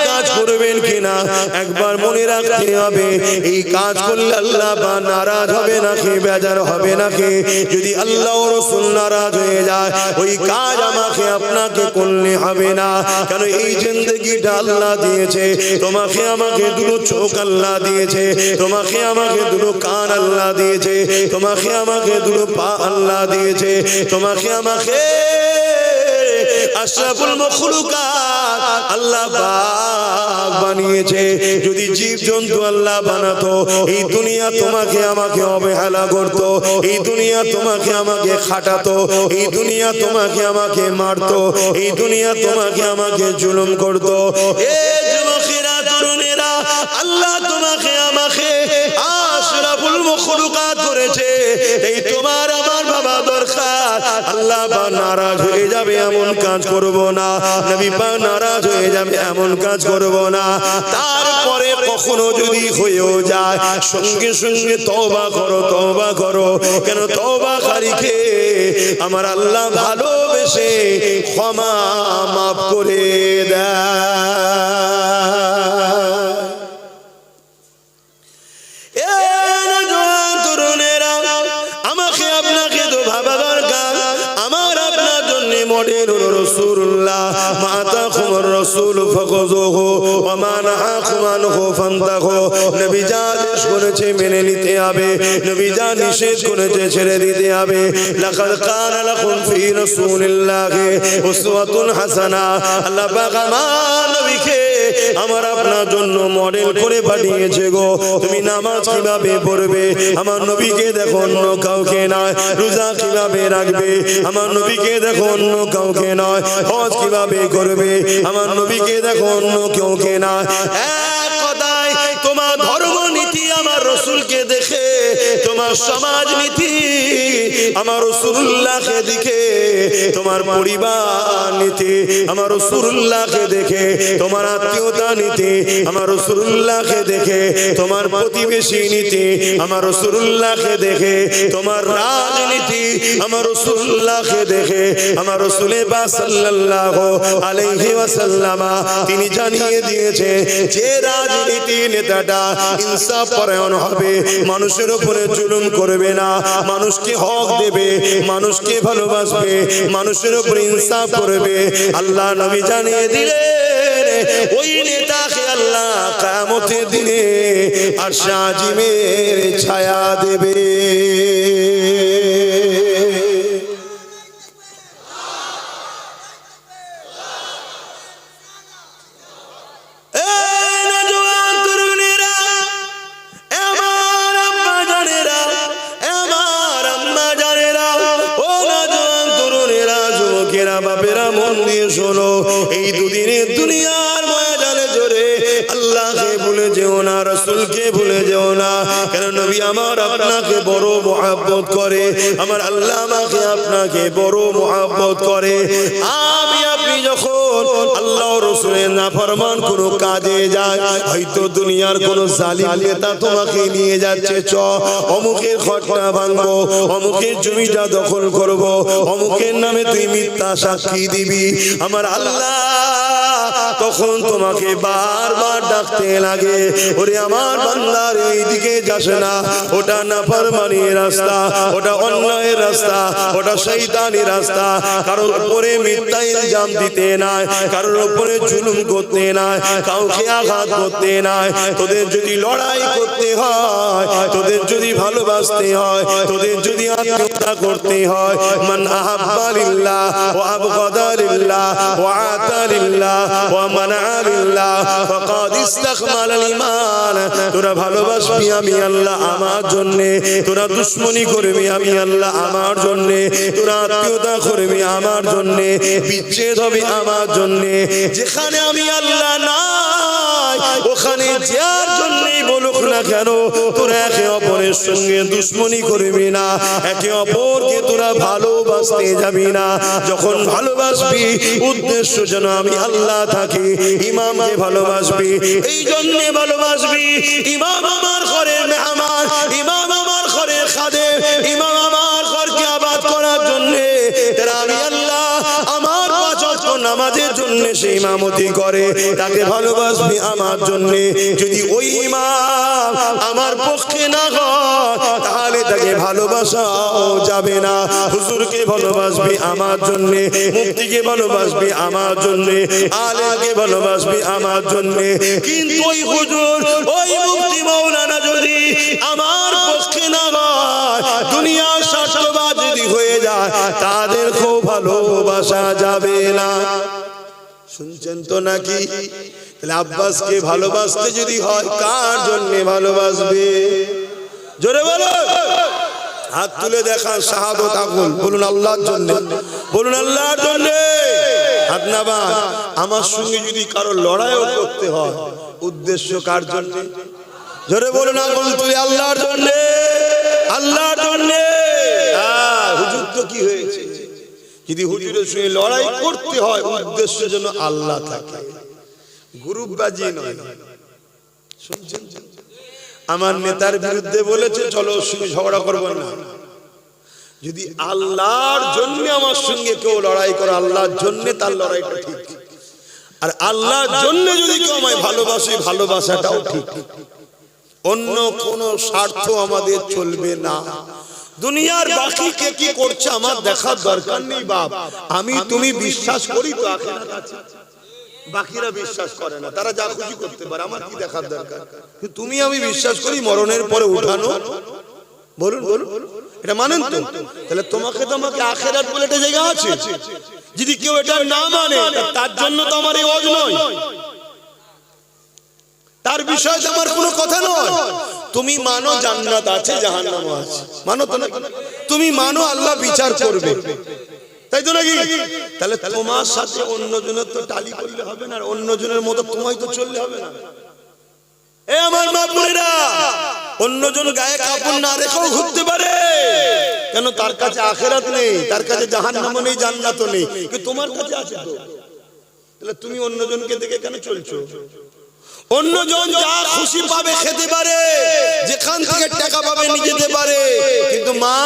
কাজ করবেন কিনা একবার মনে রাখতে হবে। এই কাজ করলে আল্লাহ নারাজ হবে নাকি, বেজার হবে নাকি? যদি আল্লাহ ও রাসূল নারাজ হয়ে যায়, ওই কাজ আমাকে আপনাকে করলে হবে না। কেন এই জিন্দেগিটা আল্লাহ দিয়েছে, তোমাকে আমাকে দুটো চোখ আল্লাহ দিয়েছে, তোমাকে আমাকে দুটো কান আল্লাহ দিয়েছে, তোমাকে আমাকে দুটো পা আল্লাহ দিয়েছে, তোমাকে আমাকে আশরাফুল মাখলুকাত আল্লাহ পাক বানিয়েছে। যদি জীব জন্তু আল্লাহ বানাতো, এই দুনিয়া তোমাকে আমাকে অবহেলা করতো, এই দুনিয়া তোমাকে আমাকে খাটাতো, এই দুনিয়া তোমাকে আমাকে মারতো, এই দুনিয়া তোমাকে আমাকে জুলুম করতো। এ যুবকেরা, তরুণেরা, আল্লাহ তোমাকে আমাকে আশরাফুল মাখলুকাত করেছে। এই তোমার আমার বাবা দরকার, আল্লাহ পাক নারাজ হয়ে যাবে এমন কাজ করব না, নবী পাক নারাজ হয়ে যাবে এমন কাজ করব না। তারপরে কখনো যদি হয়েও যায়, সঙ্গে সঙ্গে তওবা করো, তওবা করো। কেন তওবাকারীকে আমার আল্লাহ ভালোবেসে ক্ষমা মাফ করে দেয়। আমাকে আপনাকে তো ভাবা দরকার, আমার আপনার জন্য মডেল হলো রাসূলুল্লাহ। মাতাকুমুর রাসূল ফাখুযুহু ওয়া মা নাহাকুম আনহু ফান্তাহু। নবী যা আদেশ করেছে মেনে নিতে হবে, নবী যা নিষেধ করেছে ছেড়ে দিতে হবে। লাকাদ কানা লাকুম ফি রাসূলিল্লাহি উসওয়াতুন হাসানাহ। আল্লাহ পাক আমার নবীকে আমার আপনার জন্য মডেল করে পাঠিয়েছে গো। তুমি নামাজ কিভাবে পড়বে আমার নবীকে দেখো, অন্য কাউকে নয়। রোজা কিভাবে রাখবে আমার নবীকে দেখো, অন্য কাউকে নয়। হজ কিভাবে করবে আমার নবীকে দেখো, অন্য কাউকে নয়। এক কথায় তোমার ধর্মনীতি আমার রাসূলকে দেখে, তোমার সমাজ নীতি আমার রাসূলুল্লাহকে দেখে, তোমার পরিবার নীতি আমার রাসূলুল্লাহকে দেখে, তোমার আত্মীয়তা নীতি আমার রাসূলুল্লাহকে দেখে, তোমার প্রতিবেশী নীতি আমার রাসূলুল্লাহকে দেখে, তোমার রাজনীতি আমার রাসূলুল্লাহকে দেখে, আমার রাসূল পাক সাল্লাল্লাহু আলাইহি ওয়াসাল্লাম তিনি জানিয়ে দিয়েছে যে রাজনীতি নেতাটা ইনসাফ পরায়ণ হবে, মানুষের উপরে জুলুম করবে না, মানুষকে হক দেবে, মানুষকে ভালোবাসবে, মানুষের উপরে ইনসাফ করবে, আল্লাহ নবী জানিয়ে দিলেন ওই নেতাকে আল্লাহ কিয়ামতের দিনে আরশে আজিমের ছায়া দেবে। বাপেরা মন দিয়ে শোনো, এই দুদিনের দুনিয়ার ময়দানে জোরে আল্লাহকে ভুলে যেও না, রাসূলকে ভুলে যেও না। কেন নবী আমার আপনাকে বড় মহব্বত করে, আমার আল্লাহ আমাকে আপনাকে বড় মহব্বত করে। আমি আপনি যখন আল্লাহ রাসূলের নাফরমান কোনো কাজে যায়, হয়তো দুনিয়ার কোন জালিম নেতা তোমাকে নিয়ে যাচ্ছে, চ অমুকের ঘরটা ভাঙবো, অমুকের জমিটা দখল করব, অমুকের নামে তুই মিথ্যা সাক্ষী দিবি, আমার আল্লাহ তখন তোমাকে বারবার ডাকতে লাগে, ওরে আমার বান্দার এইদিকে যাস না, ওটা নাফরমানির রাস্তা, ওটা অন্যায়ের রাস্তা, ওটা শয়তানি রাস্তা। কারোর উপরে মিথ্যা ইলজাম দিতে নাই, কারোর উপরে জুলুম করতে নাই, কাউকে আঘাত করতে নাই। তোদের যদি লড়াই করতে হয়, তোদের যদি ভালোবাসতে হয়, তোদের যদি আত্মীয়তা করতে হয়, মান আহাব্বা লিল্লাহ ওয়া আবগাদা লিল্লাহ ওয়া আতা লিল্লাহ ওয়া মানা লিল্লাহ ফাকাদ ইসতাকমালাল ঈমান। তোরা ভালোবাসবি আমি আল্লাহ আমার জন্য, তোরা দুশমনি করবি আমি আল্লাহ আমার জন্য, তোরা আত্মীয়তা করবি আমার জন্য, বিচ্ছেদ হবে আমার জন্য। যেখানে আমি আল্লাহ নাই ওখানে যার জন্যই বলুক না কেন, তোরা একে অপরের সঙ্গে দুশমনি করবি না, একে অপরকে তোরা ভালোবাসতে যাবি না। যখন ভালোবাসবি উদ্দেশ্য যেন আমি আল্লাহ থাকি, ইমামকে ভালোবাসবি এই জন্য ভালোবাসবি, ইমাম আমার ঘরের মেহমান, ইমাম আমার ঘরের খাদেম, ইমাম আমার ঘরকে আবাদ করার জন্য আমি আল্লাহ আমার পাঁচ ওয়াক্ত নামাজের জন্য সে ইমামতি করে, তাকে ভালোবাসবি আমার জন্য। যদি ওই ইমাম আমার পক্ষে না হয় তাহলে তাকে ভালোবাসাও যাবে না। হুজুরকে ভালোবাসবি আমার জন্য, মুফতিকে ভালোবাসবি আমার জন্য, আলেমকে ভালোবাসবি আমার জন্য। কিন্তু ওই হুজুর ওই মুফতি মাওলানা যদি আমার পক্ষে না হয়, দুনিয়ার স্বার্থবাদ যদি হয়ে যায়, তাদেরকেও ভালোবাসা যাবে না। শুনছেন তো নাকি? তাহলে আব্বাসকে ভালোবাসতে যদি হয় কার জন্য ভালোবাসবে? জোরে বলো, হাত তুলে দেখান, শাহাদত আকুল বলুন আল্লাহর জন্য, বলুন আল্লাহর জন্য। হাত নামান। আমার সঙ্গে যদি কারো লড়াইও করতে হয়, উদ্দেশ্য কার জন্য? জোরে বলুন আকুল তুলে আল্লাহর জন্য, আল্লাহর জন্য। হুজুর তো কি হয়েছে, যদি হুজুরের সঙ্গে লড়াই করতে হয় উদ্দেশ্য যেন আল্লাহ থাকে, গ্রুপবাজি নয়। শুনছেন? আমার নেতার বিরুদ্ধে বলেছে চলো সঙ্গে ঝগড়া করবো না, যদি আল্লাহর জন্য আমার সঙ্গে কেউ লড়াই করে, আল্লাহর জন্য তার লড়াইটা ঠিক, আর আল্লাহর জন্য যদি কেউ আমায় ভালোবাসে ভালোবাসাটাও ঠিক। অন্য কোন স্বার্থ আমাদের চলবে না। দুনিয়ার বাকি কে কি করছে আমার দেখার দরকার নেই বাপ। আমি তুমি বিশ্বাস করি তো আখিরাত আছে, বাকিরা বিশ্বাস করে না, তারা যা খুশি করতে পারে, আমার কি দেখার দরকার? তুমি আমি বিশ্বাস করি মরণের পরে উঠানো। বলুন বলুন, এটা মানেন তো? তাহলে তোমাকে আখিরাত বলে একটা জায়গা আছে, যদি কেউ এটা না মানে তার জন্য তো আমার এই ওয়াজ নয়। তার বিষয়ে তো আমার কোনো কথা নয়। তুমি মানো জান্নাত আছে, জাহান্নাম আছে, মানো তো না? তুমি মানো আল্লাহ বিচার করবে, তাই তো নাকি? তাহলে তোমার সাথে অন্যজনের তো টালি করলে হবে না, আর অন্যজনের মতো তোমায় তো চললে হবে না। এ আমার মা বোনেরা, অন্যজন গায়ে কাপড় না রেখেও ঘুরতে পারে, কেন? তার কাছে আখিরাত নেই, তার কাছে জাহান্নামও নেই, জান্নাতও নেই, কিন্তু তোমার কাছে আছে তো। তাহলে তুমি অন্যজনকে দেখে কেন চলছো? অন্যজন যা খুশি পাবে খেতে পারে, যেখান থেকে টাকা পাবে নিয়ে যেতে পারে, কিন্তু মা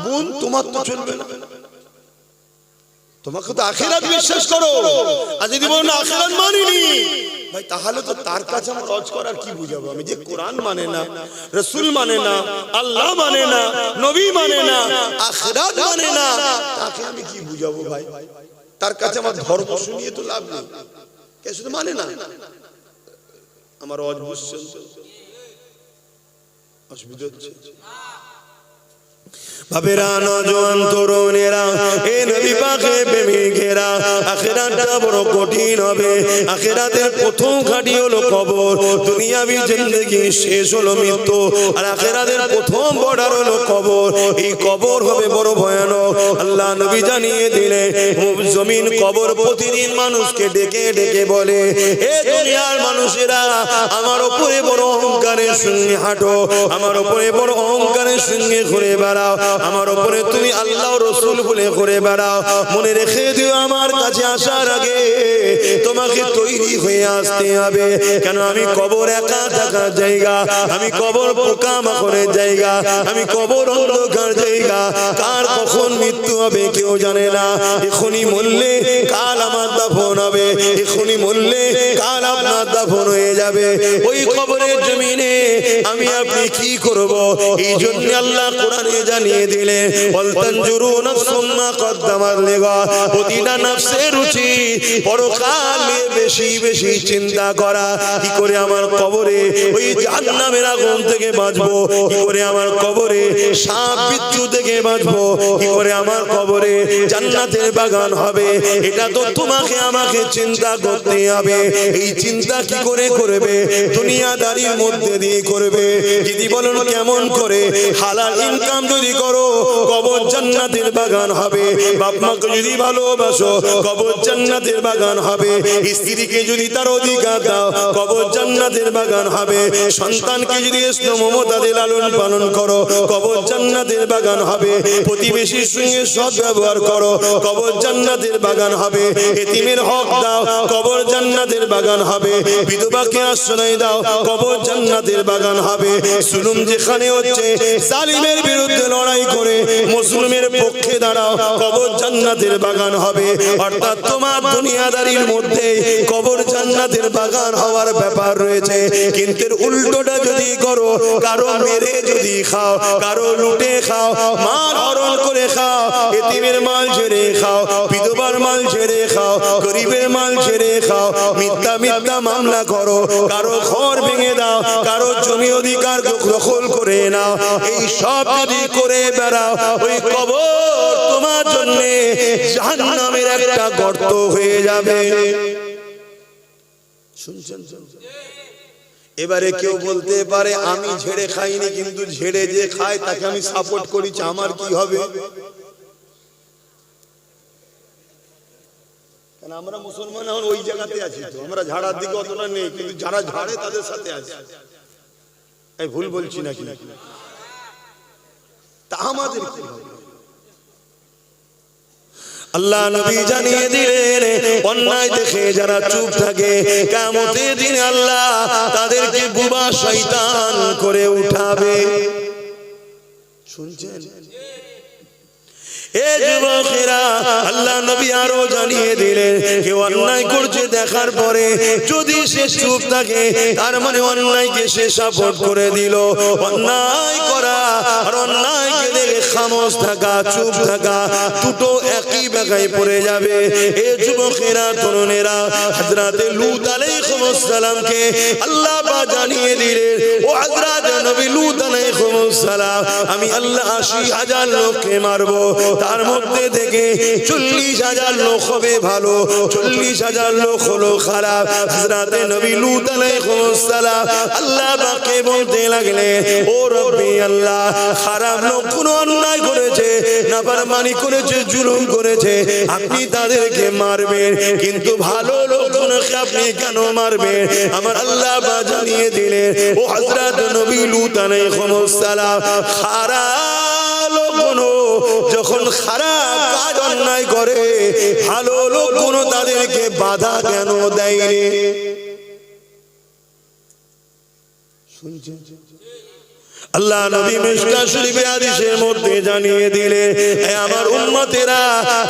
বোন তোমার তো চলবে না। তোমাকে তো আখিরাত বিশ্বাস করো, আর যদি বলো না আখিরাত মানিনি, ভাই তাহলে তো তার কাছে আমার হজ করার কি বুঝাবো? আমি যে কোরআন মানে না, রাসূল মানে না, আল্লাহ মানে না, নবী মানে না, আখিরাত মানে না, তাকে আমি কি বুঝাবো ভাই? তার কাছে আমার ধর্ম শুনিয়ে তো লাভ নেই, কে শুধু মানে না। আমার হজ বুঝছেন তো? অসুবিধা হচ্ছে? বাবেরা, নওজোয়ান তরুণেরা, এ নবী পাকে প্রেমিকেরা, আখিরাতটা বড় কঠিন হবে। আখিরাতের প্রথম ঘাঁটি হলো কবর। দুনিয়াবি জিন্দেগি শেষ হলো মৃত্যু, আর আখিরাতের প্রথম বর্ডার হলো কবর। এই কবর হবে বড় ভয়ানক। আল্লাহ নবী জানিয়ে দিলেন, জমিন কবর প্রতিদিন মানুষকে ডেকে ডেকে বলে, এ দুনিয়ার মানুষেরা, আমার উপরে বড় অহংকারের সঙ্গে হাঁটো, আমার উপরে বড় অহংকারের সঙ্গে ঘুরে বেড়াও, আমার উপরে তুমি আল্লাহ রাসূল বলে ঘুরে বেড়াও। মনে রেখে দিও, আমার কাছে আসার আগে তোমাকে তৈরি হয়ে আসতে হবে। কেন? আমি কবর একা থাকার জায়গা, আমি কবর পোকামাকড়ের জায়গা, আমি কবর অন্ধকার জায়গা। কার কখন মৃত্যু হবে কেউ জানে না। এখনই মরলে কাল আমার দাফন হবে, এখনই মরলে কাল আপনার দাফন হয়ে যাবে। ওই কবরের জমিনে আমি আপনি কি করব? এই জন্য আল্লাহ কোরআনে জানিয়ে দিলে, ওয়ালতানজুরু নাফসুম মা কদ্দামাত লিগাদ, প্রতিটা নফসের রুচি পরকাল নিয়ে বেশি বেশি চিন্তা করা। কি করে আমার কবরে ওই জাহান্নামের আগুন থেকে বাঁচবো, কি করে আমার কবরে সাপ বিচ্ছু থেকে বাঁচবো, কি করে আমার কবরে জান্নাতের বাগান হবে, এটা তো তোমাকে আমাকে চিন্তা করতে হবে। এই চিন্তা কি করে করবে? দুনিয়াদারির মধ্যে দিয়ে করবে। যদি বলেন কেমন করে? হালাল ইনকাম যদি করো, কবর জান্নাতের বাগান হবে। বাপ মাকে যদি ভালোবাসো, কবর জান্নাতের বাগান হবে। স্ত্রীকে যদি তার অধিকার দাও, কবর জান্নাতের বাগান হবে। সন্তানকে যদি স্নেহ মমতা দিয়ে লালন পালন করো, কবর জান্নাতের বাগান হবে। প্রতিবেশীর সঙ্গে সৎ ব্যবহার করো, কবর জান্নাতের বাগান হবে। এতিমের হক দাও, কবর জান্নাতের বাগান হবে। বিধবাকে আশ্রয় দাও, কবর জান্নাতের বাগান হবে। জুলুম যেখানে হচ্ছে, জালিমের বিরুদ্ধে লড়াই করে মুসলিমের পক্ষে দাঁড়াও, কবর জান্নাতের বাগান হবে। অর্থাৎ তোমার দুনিয়াদারির মধ্যে কবর জান্নাতের বাগান হওয়ার ব্যাপার রয়েছে। কিন্তু উল্টোটা যদি করো, কারো মেরে যদি খাও, কারো লুটে খাও, মাল হরণ করে খাও, এতিমের মাল ছেড়ে খাও, বিধবার মাল ছেড়ে খাও, গরিবের মাল ছেড়ে খাও, মিথ্যা মিথ্যা মামলা করো, কারো ঘর ভেঙে দাও, কারো জমি অধিকার দখল করে নাও, এই সব যদি করে বেড়াও, ওই কবর তোমার জন্য জাহান্নামের একটা গর্ত হয়ে যাবে। শুনছেন? এবারে কেউ বলতে পারে, আমি ঝেড়ে খাইনি, কিন্তু ঝেড়ে যে খায় তাকে আমি সাপোর্ট করেছি, আমার কি হবে? আমরা মুসলমান এখন ওই জায়গাতে আছি তো, আমরা ঝাড়ার দিকে অতটা নেই, কিন্তু যারা ঝাড়ে তাদের সাথে আছি। এই ভুল বলছি নাকি? তা আমাদের কি হবে? আল্লাহ নবী জানিয়ে দিলেন, অন্যায় দেখে যারা চুপ থাকে, কিয়ামতের দিন আল্লাহ তাদেরকে বুবা শয়তান করে উঠাবে। শুনছেন? এ যুবকেরা, আল্লাহ নবী আরো জানিয়ে দিলেন, কেউ অন্যায় করছে দেখার পরে যদি সে চুপ থাকে, তার মানে অন্যায়কে সে সাপোর্ট করে দিল। অন্যায় করা আর অন্যায়কে দেখে খামোশ থাকা, চুপ থাকা, দুটো একই জায়গায় পড়ে যাবে। এ যুবকেরা, তরুণেরা, হযরতে লূত আলাইহিস সালামকে আল্লাহ পাক জানিয়ে দিলেন, ও হযরত নবী লূত আলাইহিস সালাম, আমি আল্লাহ ৮০,০০০ লোককে মারবো, তার মধ্যে থেকে 40,000 লোক হবে ভালো, 40,000 লোক হলো খারাপ। হযরতে নবী লূত আলাইহিস সালাম আল্লাহ পাককে বলতে লাগলেন, ও রব্বি আল্লাহ, খারাপ লোক কোন অন্যায় করেছে, নাফরমানি করেছে, জুলুম করেছে, আপনি তাদেরকে মারবেন, কিন্তু ভালো লোকজনকে আপনি কেন মারবেন? আমার আল্লাহ বা জানিয়ে দিলেন, ও হযরত নবী লূত আলাইহিস সালাম, খারাপ লোকগুলো যখন খারাপ কাজ অন্যায় করে, ভালো লোকগুলো তাদেরকে বাধা কেন দেয়নি? শুনছেন? আল্লাহ নবী মিশকাত শরীফের হাদিসের মধ্যে জানিয়ে দিলে, আমার উম্মতেরা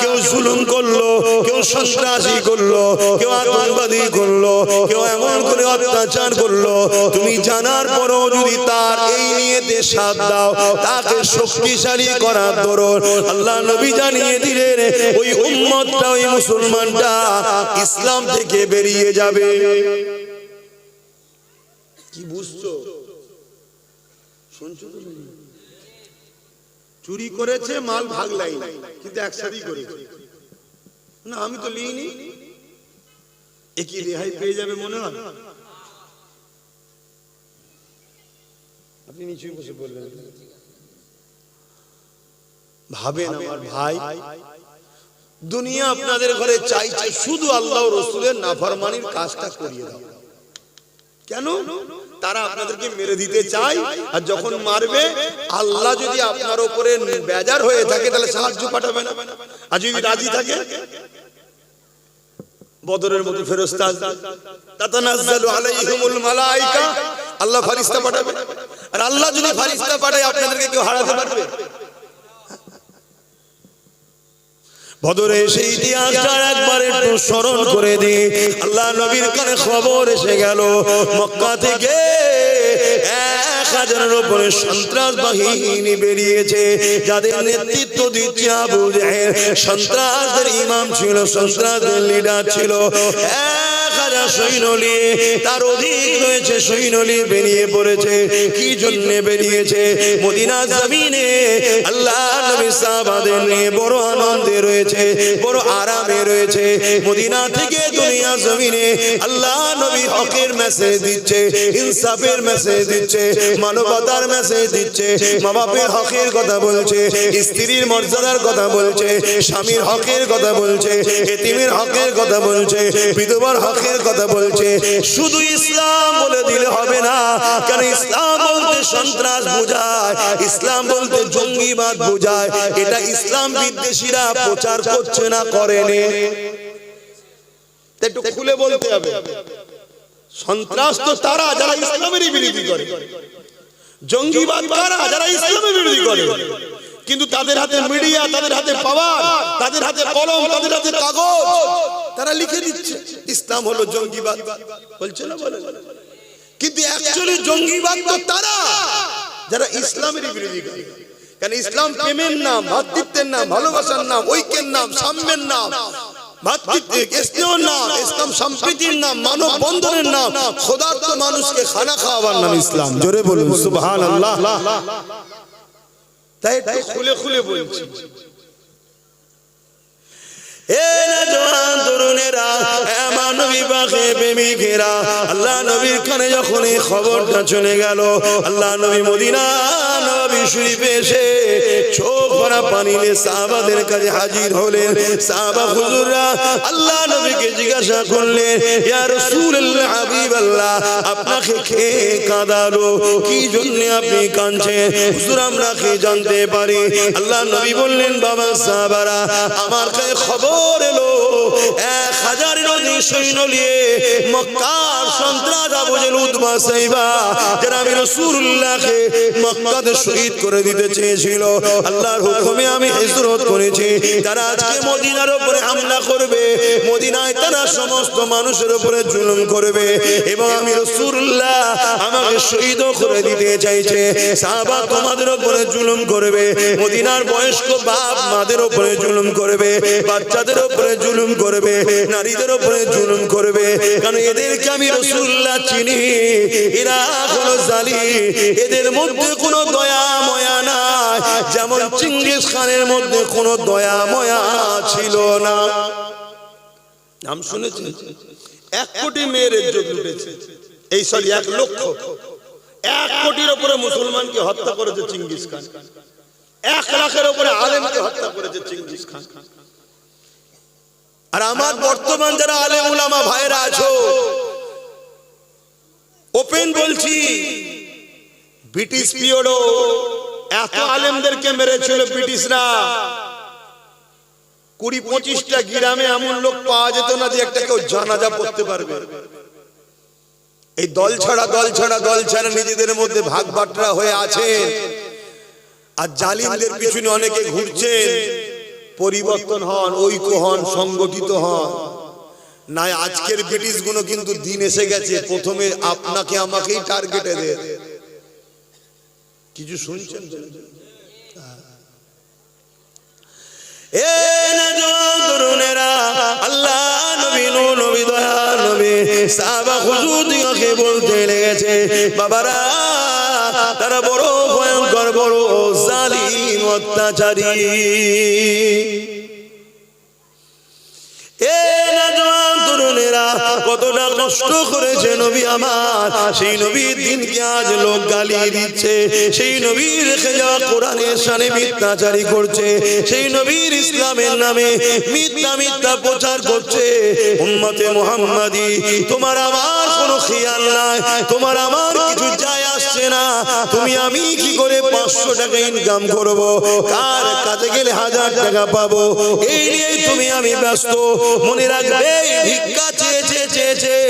কেউ জুলুম করলো, কেউ সন্ত্রাসী করলো, কেউ আতঙ্কবাদী করলো, কেউ এমন করে অত্যাচার করলো, তুমি জানার পরও যদি তার এই নিয়তে সাথ দাও, তাকে শক্তিশালী করার দরুন আল্লাহ নবী জানিয়ে দিলেন, ওই উম্মতটা, ওই মুসলমানটা ইসলাম থেকে বেরিয়ে যাবে। কি বুঝছো? চুরি করেছে, মাল ভাগ লাই, কিন্তু একসাথে করেছে না, আমি তো লিইনি, একই রেহাই পেয়ে যাবে মনে হয়? আপনি নিচে বসে বললেন, ভাবেন আমার ভাই, দুনিয়া আপনাদের ঘরে চাইছে শুধু আল্লাহ ও রাসূলের নাফরমানির কাজটা করিয়ে দাও। কেন? তারা আপনাদেরকে মেরে দিতে চায়, আর যখন মারবে আল্লাহ যদি আপনার উপরে বেজার হয়ে থাকে তাহলে সাহায্য পাঠাবে না, আর যদি রাজি থাকে বদরের মতো ফেরেশতা তাতানাজ্জালু আলাইহিমুল মালায়েকা, আল্লাহ ফেরেশতা পাঠাবে, আর আল্লাহ যদি ফেরেশতা পাঠায় আপনাদেরকে কেউ হারাতে পারবে? বদরে সেই ইতিহাসটা একবার একটু স্মরণ করে দিই। আল্লাহ নবীর কানে খবর এসে গেল, মক্কা থেকে 1000-এর উপরে সন্ত্রাস বাহিনী বেরিয়েছে, যাদের নেতৃত্ব দিচ্ছে আবু জাহেল, সন্ত্রাসের ইমাম ছিল, সন্ত্রাসের লিডার ছিল। 1000 সৈন্য নিয়ে, তার অধিক রয়েছে সৈন্য নিয়ে বেরিয়ে পড়েছে। কি জন্য বেরিয়েছে? মদিনার জমিনে আল্লাহ নবী সাহাবাদের নিয়ে বড় আনন্দে রয়েছে, বড় আরামে রয়েছে। মদিনা থেকে দুনিয়া জমিনে আল্লাহ নবী হকের মেসেজ দিচ্ছে, ইনসাফের মেসেজ দিচ্ছে, মানবতার মেসেজ দিচ্ছে, মা বাপের হকের কথা বলছে, স্ত্রীর মর্যাদার কথা বলছে, স্বামীর হকের কথা বলছে, এতিমের হকের কথা বলছে, বিধবার হকের কথা বলছে। শুধু ইসলাম বলে দিলে হবে না, কারণ ইসলাম বলতে সন্ত্রাস বোঝায়, ইসলাম বলতে জঙ্গিবাদ বোঝায়। এটা ইসলাম বিদ্বেষীরা প্রচার করছে না, করেনি। একটু খুলে বলতে হবে, সন্ত্রাস তো তারা যারা ইসলামেরই বিরোধী করে, জঙ্গিবাদ কারা? যারা ইসলামের বিরোধী করে, কিন্তু তাদের হাতে মিডিয়া, তাদের হাতে পাওয়ার, তাদের হাতে কলম, তাদের হাতে কাগজ, তারা লিখে দিচ্ছে ইসলাম হলো জঙ্গিবাদ, বলছে না? বলে, কিন্তু অ্যাকচুয়ালি জঙ্গিবাদ তো তারা যারা ইসলামের বিরোধী করে। কারণ ইসলাম প্রেমের নাম, ভ্রাতৃত্বের নাম, ভালোবাসার নাম, ঐক্যের নাম, সাম্যের নাম, স্নেহের নাম, ইসলাম সম্প্রীতির নাম, মানব বন্ধনের নাম, খোদার তো মানুষকে খানা খাওয়াবার নাম ইসলাম। জোরে বলুন সুবহানাল্লাহ। তাই একটু খুলে খুলে বলছি, আল্লাহ নবীর কানে যখন এই খবরটা চলে গেল, আল্লাহ নবী মদিনা নবী শরীফে এসে চোখ ভরা পানি নিয়ে সাহাবাদের কাছে হাজির হলেন। সাহাবা হুজুররা আল্লাহ নবীকে জিজ্ঞাসা করলেন, ইয়া রাসূলুল্লাহ, হাবিবাল্লাহ, আপনাকে কে কাঁদালো? কি জন্য আপনি কাঁদছেন? হুজুর, আমরা কি জানতে পারি? আল্লাহ নবী বললেন, বাবা সাহাবারা, আমার কাছে খবর এলো 1000-এর অধিক সৈন্য নিয়ে মক্কার সন্ত্রাস আবু জেহেল, উতবা, সাইবা, যারা আমি রাসূলুল্লাহকে মক্কাতে শহীদ করে দিতে চেয়েছিল, আল্লাহর হুকুমে আমি হিজরত করেছি। তারা আজকে মদিনার উপরে হামলা করবে, মদিনায় তারা সমস্ত মানুষের উপরে জুলুম করবে, এবং আমি রাসূলুল্লাহ আমাকে শহীদ করে দিতে চাইছে। সাহাবা তোমাদের উপরে জুলুম করবে, মদিনার বয়স্ক বাপ মাদের উপরে জুলুম করবে, বাচ্চাদের উপরে জুলুম করবে, নারীদের উপরে জুলুম করবে, কারণ এদেরকে আমি রাসূলুল্লাহ চিনি, এরা হলো জালিম, এদের মধ্যে কোনো দয়া ময়া নাই, যেমন চেঙ্গিস খানের মধ্যে কোনো দয়া ময়া ছিল না। নাম শুনেছেন? 1 কোটি মেয়ের ইজ্জত লুটেছে, এই সরি 1 লক্ষ, 1 কোটির উপরে মুসলমানকে হত্যা করেছে চেঙ্গিস খান, 1 লাখের উপরে আলেমকে হত্যা করেছে চেঙ্গিস খান। আর আমার বর্তমান যারা আলেম উলামা ভাইরা আছো, ওপেন বলছি, ব্রিটিশ পিরিয়ডও এত আলেমদেরকে মেরেছিল ব্রিটিশরা, 20-25টা গ্রামে এমন লোক পাওয়া যেত না যে একটা কেউ জানাজা পড়তে পারবে। এই দল ছাড়া নিজেদের মধ্যে ভাগ বাটরা হয়ে আছে, আর জালিমদের পিছনে অনেকে ঘুরছেন। পরিবর্তন হন, ঐক্য হন, সংগঠিত হন। না আজকের ব্রিটিশ গুলো কিন্তু দিন এসে গেছে, প্রথমে আপনাকে আমাকেই টার্গেটে দেয়। কিছু শুনছেন? এ নওজোয়ান তরুণেরা, আল্লাহ নবী নবী দয়াল নবী সাহাবা হুজুরদিগকে বলতে লেগেছে, বাবারা তারা বড় ভয়ঙ্কর, বড় জালিম, অত্যাচারী। এ নওজোয়ান তরুণেরা, কতটা কষ্ট করেছে নবী আমার, সেই নবীর দিনকে আজ লোক গালি দিচ্ছে, সেই নবীর রেখে যাওয়া কোরআনের শানে মিথ্যাচারী করছে, সেই নবীর ইসলামের নামে মিথ্যা প্রচার করছে। উম্মতে মুহাম্মাদি, তোমার আমার কোনো খেয়াল নাই, তোমার আমার কিছু যায় আসছে না। তুমি আমি কি করে 500 টাকা ইনকাম করব, কার কাছে গেলে 1000 টাকা পাবো, এই নিয়েই তুমি আমি ব্যস্ত। মনে রাখবে, ভিক্ষা চেয়ে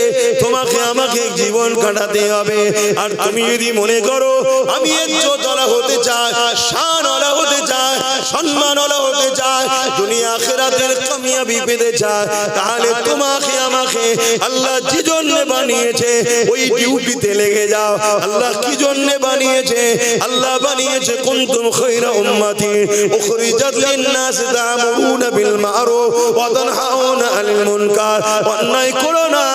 তোমাকে আমাকে জীবন কাটাতে হবে। আর তুমি যদি মনে করো আমি ইজ্জতওয়ালা হতে চাই, শানওয়ালা হতে চাই, সম্মানওয়ালা হতে চাই, দুনিয়া আখিরাতের কামিয়াবি পেতে চাই, তাহলে তোমাকে আমাকে আল্লাহ যে জন্য বানিয়েছে ওই ডিউটিতে লেগে যাও। আল্লাহ কি জন্য বানিয়েছে? আল্লাহ বানিয়েছে কুনতুম খায়রা উম্মতি উখরিজাত লিন-নাস তা'মুরুনা বিল মা'রুফ ওয়া তানহাউনা আনিল মুনকার। অন্যায় করো না,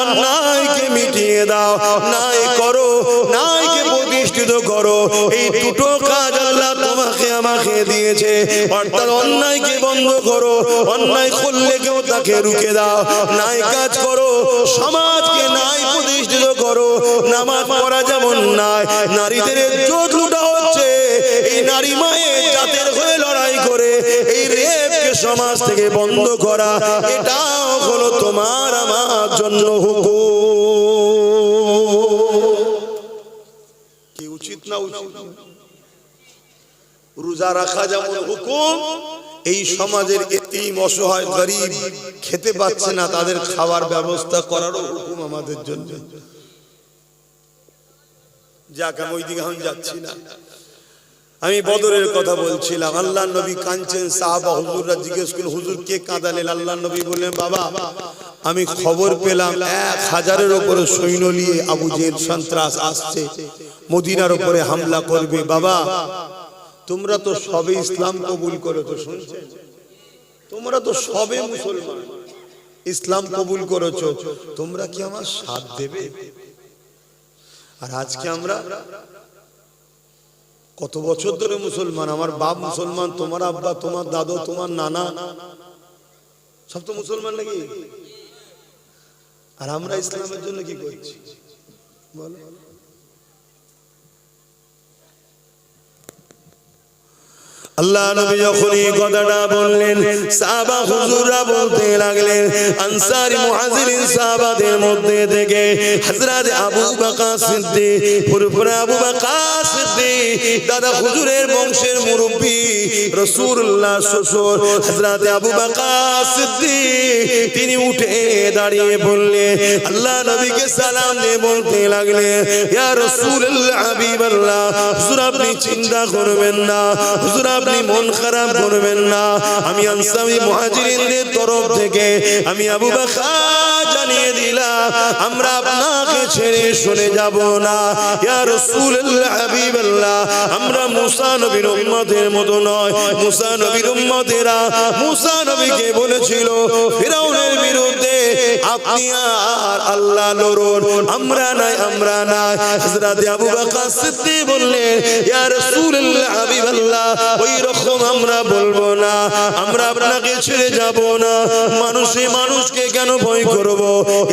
অন্যায়কে মিটিয়ে দাও, ন্যায় করো, ন্যায়কে প্রতিষ্ঠিত করো। এই দুটো কাজ আল্লাহ তোমাকে আমাকে দিয়েছে। অর্থাৎ অন্যায়কে বন্ধ করো, অন্যায় করলে কেউ তাকে রুখে দাও, ন্যায় কাজ করো, সমাজকে ন্যায় প্রতিষ্ঠিত করো। নামাজ পড়া যেমন নাই, নারীদের ইজ্জত লুটা হচ্ছে, এই নারী মায়ের জাতের হয়ে লড়াই করে এই রেপকে সমাজ থেকে বন্ধ করা, এটাও হলো তোমার আমার জন্য হুকুম। কি উচিত না উচিত? রোজা রাখা যেমন হুকুম, এই সমাজের এতিম, অসহায়, গরিব খেতে পাচ্ছে না, তাদের খাবার ব্যবস্থা করারও হুকুম আমাদের জন্য। যাক, আমি ওই দিকে আমি যাচ্ছি না। আমি বদরের কথা বলছিলাম। আল্লাহ নবী কাঁদছেন, সাহাবা হুজুররা জিজ্ঞেস করলেন, হুজুর কে কাঁদালেন? আল্লাহ নবী বললেন, বাবা আমি খবর পেলাম 1000-এর উপরে সৈন্য নিয়ে আবু জেহেল সন্ত্রাস আসছে, মদিনার উপরে হামলা করবে। বাবা তোমরা তো সবে ইসলাম কবুল করেছো, শুনছেন? তোমরা তো সবে মুসলমান, ইসলাম কবুল করেছো, তোমরা কি আমার সাথ দেবে? আর আজকে আমরা কত বছর ধরে মুসলমান, আমার বাপ মুসলমান, তোমার আব্বা, তোমার দাদু, তোমার নানা সব তো মুসলমান নাকি? আর আমরা ইসলামের জন্য কি করছি বলো? আল্লাহ নবী যখন এই কথাটা বললেন, সাহাবা হুজুররা বলতে লাগলেন, আনসারী মুহাজিরিন সাহাবাদের মধ্যে থেকে হযরত আবু বকর সিদ্দিক, পুরপুরা আবু বকর সিদ্দিক, দাদা হুজুরের বংশের মুরব্বি, রাসূলুল্লাহ শ্বশুর হযরত আবু বকর সিদ্দিক, তিনি উঠে দাঁড়িয়ে বললেন, আল্লাহ নবীকে সালাম দিয়ে বলতে লাগলেন, ইয়া রাসূলুল্লাহ হাবিবাল্লাহ, হুজুর আপনি চিন্তা করবেন না, হুজুর আপনি মন খারাপ করবেন না, আমি আনসারী মুহাজিরিনদের তরফ থেকে আমি আবু বকর জানিয়ে দিলাম, আমরা আপনাকে ছেড়ে শুনে যাব না। ইয়া রাসূলুল্লাহ হাবিবাল্লাহ, আমরা মুসা নবীর উম্মতের মতো নয়। মুসা নবীর উম্মতেরা মুসা নবীকে বলেছিল ফিরাউনের বিরুদ্ধে আপনি আর আল্লাহ লড়ুন, আমরা নাই, আমরা নাই। হযরত আবু বকর সিদ্দিক বললেন, ইয়া রাসূলুল্লাহ, হাবিবাল্লাহ, ওই রকম আমরা বলবো না, আমরা আপনাকে ছেড়ে যাব না। মানুষে মানুষকে কেন ভয় করব?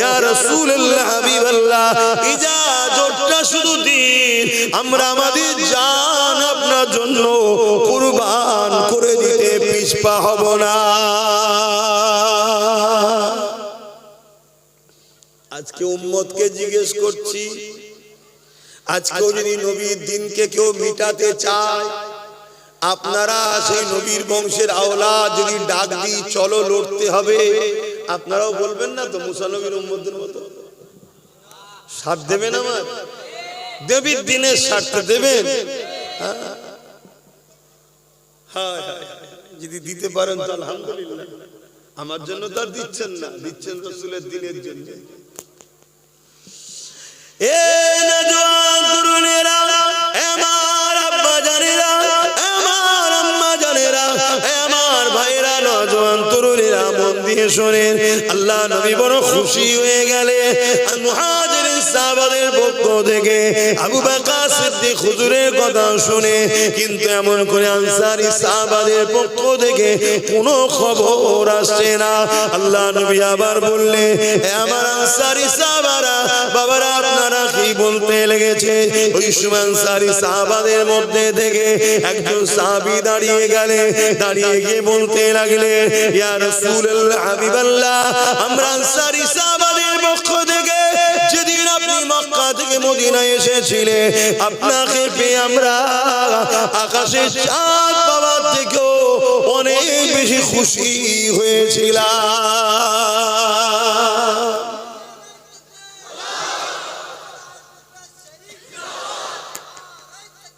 ইয়া রাসূলুল্লাহ, হাবিবাল্লাহ, ইজাজতটা শুধু দিন, আমরা আমাদের জান আপনার জন্য কুরবান করে দিতে পিছপা হব না। আজকে উম্মতকে জিজ্ঞেস করছি, আজকেও যদি নবীর দিনকে কেউ মিটাতে চায়, আপনারা সেই নবীর বংশের আওলাদ যদি ডাক দিই চলো লড়তে হবে, আপনারাও বলবেন না তো মুসা নবীর উম্মতদের মতো? সাথ দেবেন আমার দেবীর দিনের স্বার্থে দেবেন? যদি দিতে পারেন তো আলহামদুলিল্লাহ, আমার জন্য তো আর দিচ্ছেন না, দিচ্ছেন রাসূলের দিনের জন্য। এ নওজোয়ান তরুণেরা, আমার আব্বা জানেরা, আমার আম্মা জানেরা, আমার ভাইরা, নওজোয়ান তরুণেরা, মন দিয়ে শোনেন। আল্লাহ নবী বড় খুশি হয়ে গেলেন। মুহাজিরিন সাহাবাদের পক্ষ থেকে আবু বকর সিদ্দিক হুজুরের কথা শুনে, কিন্তু এমন করে আনসারী সাহাবাদের পক্ষ থেকে কোনো খবর আসছে না। আল্লাহ নবী আবার বললেন, আমার আনসারী সাহাবারা, বাবারা, আপনারা কি বলতে লেগেছে? ওই সময় আনসারী সাহাবাদের মধ্যে থেকে একজন সাহাবী দাঁড়িয়ে গেলেন, দাঁড়িয়ে গিয়ে বলতে লাগলেন, ইয়া রাসূলুল্লাহ, হাবিবাল্লাহ, আমরা আনসারী সাহাবাদের পক্ষ থেকে যেদিন আপনি মক্কা থেকে মদিনায় এসেছিলেন, আপনাকে পেয়ে আমরা আকাশের চাঁদ পাওয়ার থেকেও অনেক বেশি খুশি হয়েছিলাম।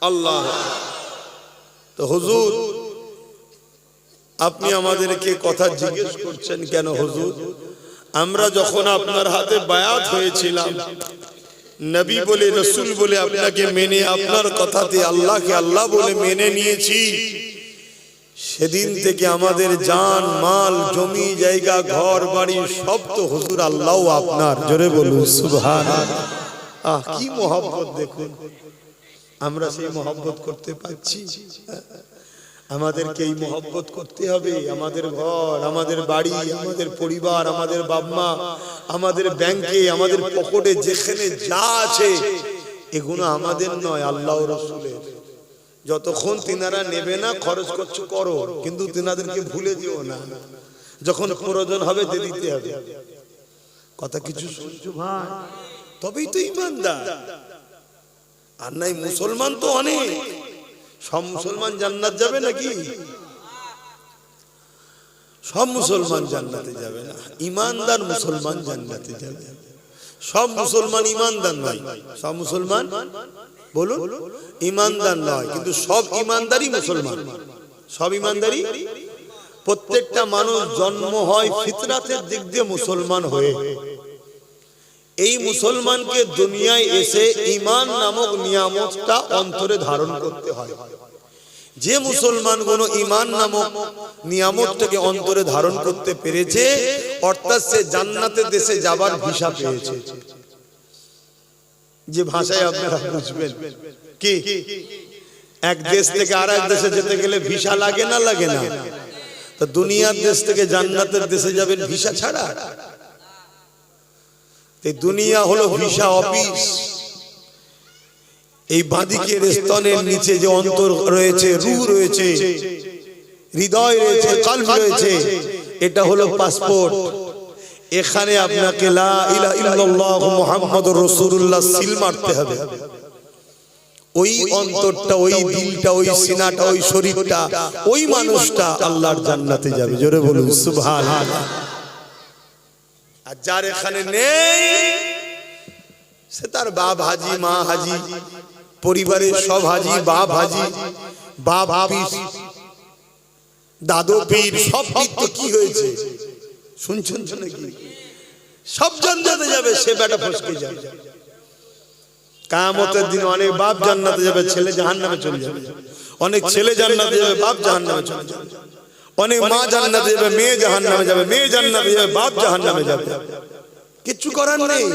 আল্লাহ। তো হুজুর, আপনি আমাদেরকে কথা জিজ্ঞেস করছেন কেন হুজুর? আমরা যখন আপনার হাতে বায়াত হয়েছিলাম, নবী বলে, রাসূল বলে আপনাকে মেনে, আপনার কথাতে আল্লাহকে আল্লাহ বলে মেনে নিয়েছি, সেদিন থেকে আমাদের জান মাল, জমি জায়গা, ঘর বাড়ি সব তো হুজুর আল্লাহ আপনার। জোরে বলুন সুবহানাল্লাহ। কি মহব্বত দেখুন, আমরা সেই মহব্বত করতে পারছি? আমাদেরকে এই মহব্বত করতে হবে। আমাদের ঘর, আমাদের বাড়ি, আমাদের পরিবার, আমাদের বাপ মা, আমাদের ব্যাংকে, আমাদের পকেটে যেখানে যা আছে, এগুলো আমাদের নয়, আল্লাহ ও রাসূলের। যতক্ষণ তিনারা নেবে না, খরচ করছো করো, কিন্তু তিনাদেরকে ভুলে যেও না। যখন প্রয়োজন হবে দিয়ে দিতে হবে। কথা কিছু শুনছো ভাই? তবেই তো ঈমানদার। আর নাই মুসলমান তো অনেক। সব মুসলমান জান্নাত যাবে নাকি? সব মুসলমান জান্নাতে যাবে না, ঈমানদার মুসলমান জান্নাতে যাবে। সব মুসলমান ঈমানদার নয়, সব মুসলমান বলুন ঈমানদার নয়, কিন্তু সব ঈমানদারই মুসলমান। সব ঈমানদারই। প্রত্যেকটা মানুষ জন্ম হয় ফিতরাতের দিক দিয়ে মুসলমান হয়ে। এই মুসলমানকে দুনিয়ায় এসে ঈমান নামক নিয়ামতটা অন্তরে ধারণ করতে হয়। যে মুসলমানগুলো ঈমান নামক নিয়ামতটাকে অন্তরে ধারণ করতে পেরেছে, অর্থাৎ সে জান্নাতের দেশে যাবার ভিসা পেয়েছে। যে ভাষায় আপনারা বুঝবেন, কি এক দেশ থেকে আরেক দেশে যেতে গেলে ভিসা লাগে না, লাগে না? তো দুনিয়ার দেশ থেকে জান্নাতের দেশে যাবেন ভিসা ছাড়া? এই দুনিয়া হলো ভিসা অফিস। এই বাঁদিকের স্তনের নিচে যে অন্তর রয়েছে, রূহ রয়েছে, হৃদয় রয়েছে, কলব রয়েছে, এটা হলো পাসপোর্ট। এখানে আপনাকে লা ইলাহা ইল্লাল্লাহ মুহাম্মাদুর রাসূলুল্লাহ সিল মারতে হবে। ওই অন্তরটা, ওই দিলটা, ওই সিনাটা, ওই শরীরটা, ওই মানুষটা আল্লাহর জান্নাতে যাবে। জোরে বলুন সুবহানাল্লাহ। আর যার এখানে নেই, সে তার বাপ হাজি, মা হাজি, পরিবারের সব হাজি, বাপ হাজি, বাপ পীর, দাদু পীর, সব পীর তো কি হয়েছে শুনছেন নাকি? সব জান্নাতে যাবে, সে বেটা ফসকে যাবে। কিয়ামতের দিন অনেক বাপ জান্নাতে যাবে, ছেলে জাহান্নামে চলে যাবে। অনেক ছেলে জান্নাতে যাবে, বাপ জাহান্নামে চলে যাবে। অনেক মা জান্নাতে যাবে, মেয়ে জাহান্নামে যাবে। মেয়ে জান্নাতে যাবে, বাপ জাহান্নামে যাবে। কিচ্ছু করার নেই।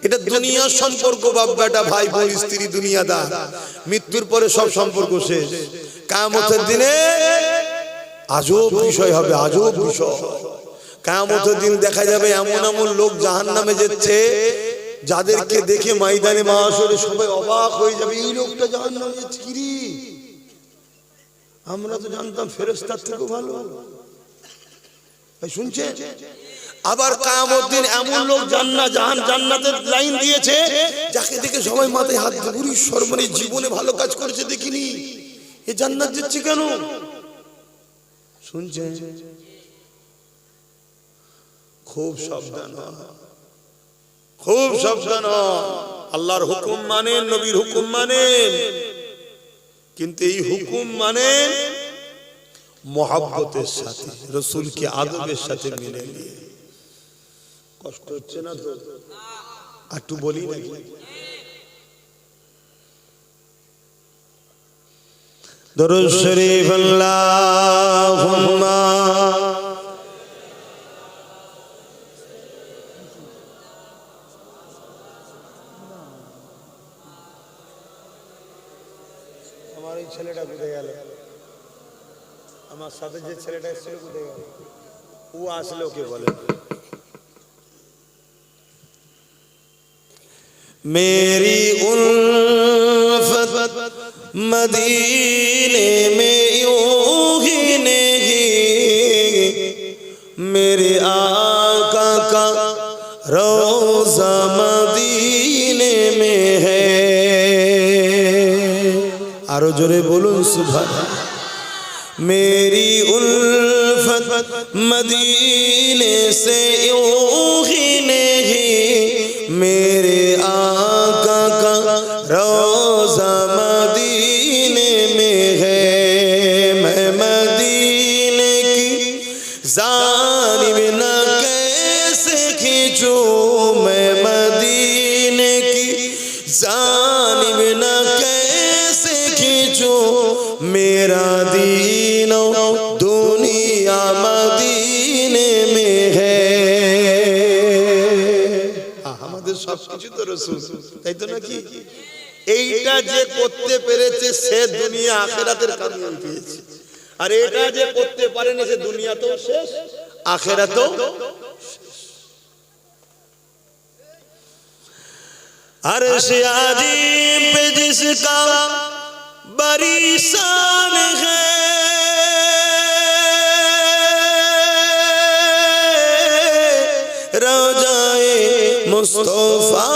এটা দুনিয়ার সম্পর্ক, বাপ বেটা, ভাই বোন, স্ত্রী, দুনিয়াদার। মৃত্যুর পরে সব সম্পর্ক শেষ। কিয়ামতের দিনে আজব বিষয় হবে, আজব বিষয়। কিয়ামতের দিন দেখা যাবে এমন এমন লোক জাহান্নামে যাচ্ছে, যাদেরকে দেখে ময়দানে মাহশরে সবাই অবাক হয়ে যাবে, এই লোকটা জাহান্নামে যাচ্ছে, কি রে? আমরা তো জানতাম ফেরেশতার থেকেও ভালো। শুনছে? আবার কিয়ামতের দিন এমন লোক জান্নাতের লাইন দিয়েছে, যাকে দেখে সবাই মাথায় হাত দিয়ে বলি, সর্বনে জীবনে ভালো কাজ করেছে দেখিনি, এ জান্নাত যাচ্ছে কেন? শুনছে? খুব সাবধান, খুব সাবধান। আল্লাহর হুকুম মানেন, নবীর হুকুম মানেন, কিন্তু এই হুকুম মানেন মহব্বতের সাথে, রাসূলকে আদবের সাথে মেনে নিয়ে। কষ্ট হচ্ছে না তো? একটু বলি নাকি? দরুদ শরীফ আল্লাহুম্মা আমার এই ছেলেটা কোথায় গেল? আমার সাথে যে ছেলেটা এসেছিল কোথায় গেল? ও আসলে ওকে বলে। मेरी उल्फत मदीने में यूं ही नहीं, मेरे आका का रोज़ा मदीने में है। आरो जोरे बोलूं सुभान। मेरी उल्फत मदीने से यूं ही नहीं, मेरे आका का रोज़ा मदीने में है। मैं मदीने की जानिब न कैसे खींचूं, मैं मदीने की जानिब न कैसे खींचूं, मेरा दीनो दुनिया मदीने में है। সবকিছু তো রাসূল, তাই তো নাকি? এইটা যে করতে পেরেছে সে দুনিয়া আখিরাতের কামিয়াবি পেয়েছে, আর এটা যে করতে পারেনি সে দুনিয়াতেও শেষ, আখিরাতেও শেষ। अर्श आजीम पे जिसका बड़ी शान है, रोज़ाए मुस्तफा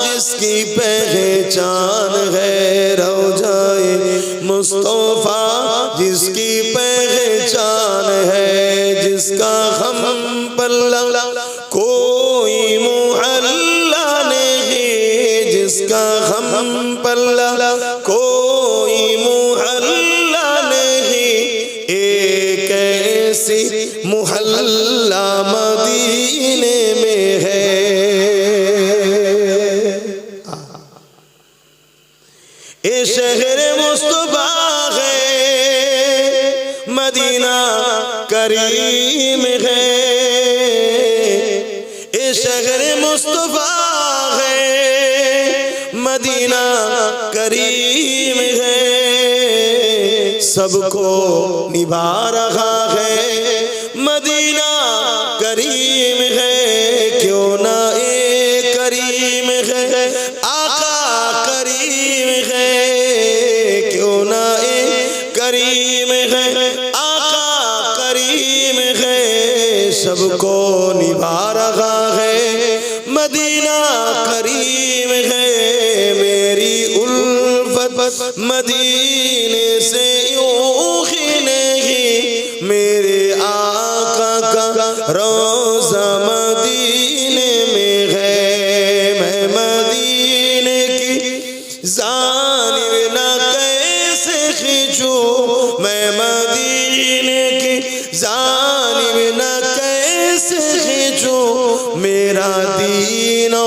जिसकी पहचान है, रोज़ाए मुस्तफा जिसकी पहचान है, जिसका हम पल्ला कोई मुहल्ला नहीं, जिसका हम पल्ला कोई मुहल्ला नहीं, एक ऐसी मुहल्ला मदीने में है। ये शहर मुस्तफा है, मदीना करीम है। ये शहर मुस्तफा है, मदीना करीम है। सबको निभा रहा है, मदीना करीम है। क्यों ना एक करीम है, आका करीम है। क्यों ना एक करीम है, आका करीम है। सबको निभा रहा है, मदीना करीम है। मेरी उल्फत मदीने से यूं ही नहीं, मेरे आका का रोज़ा मदीने में है। मैं मदीने की जानिब न कैसे खींचूं, मैं मदीने की जानिब न कैसे खींचूं, मेरा दीनो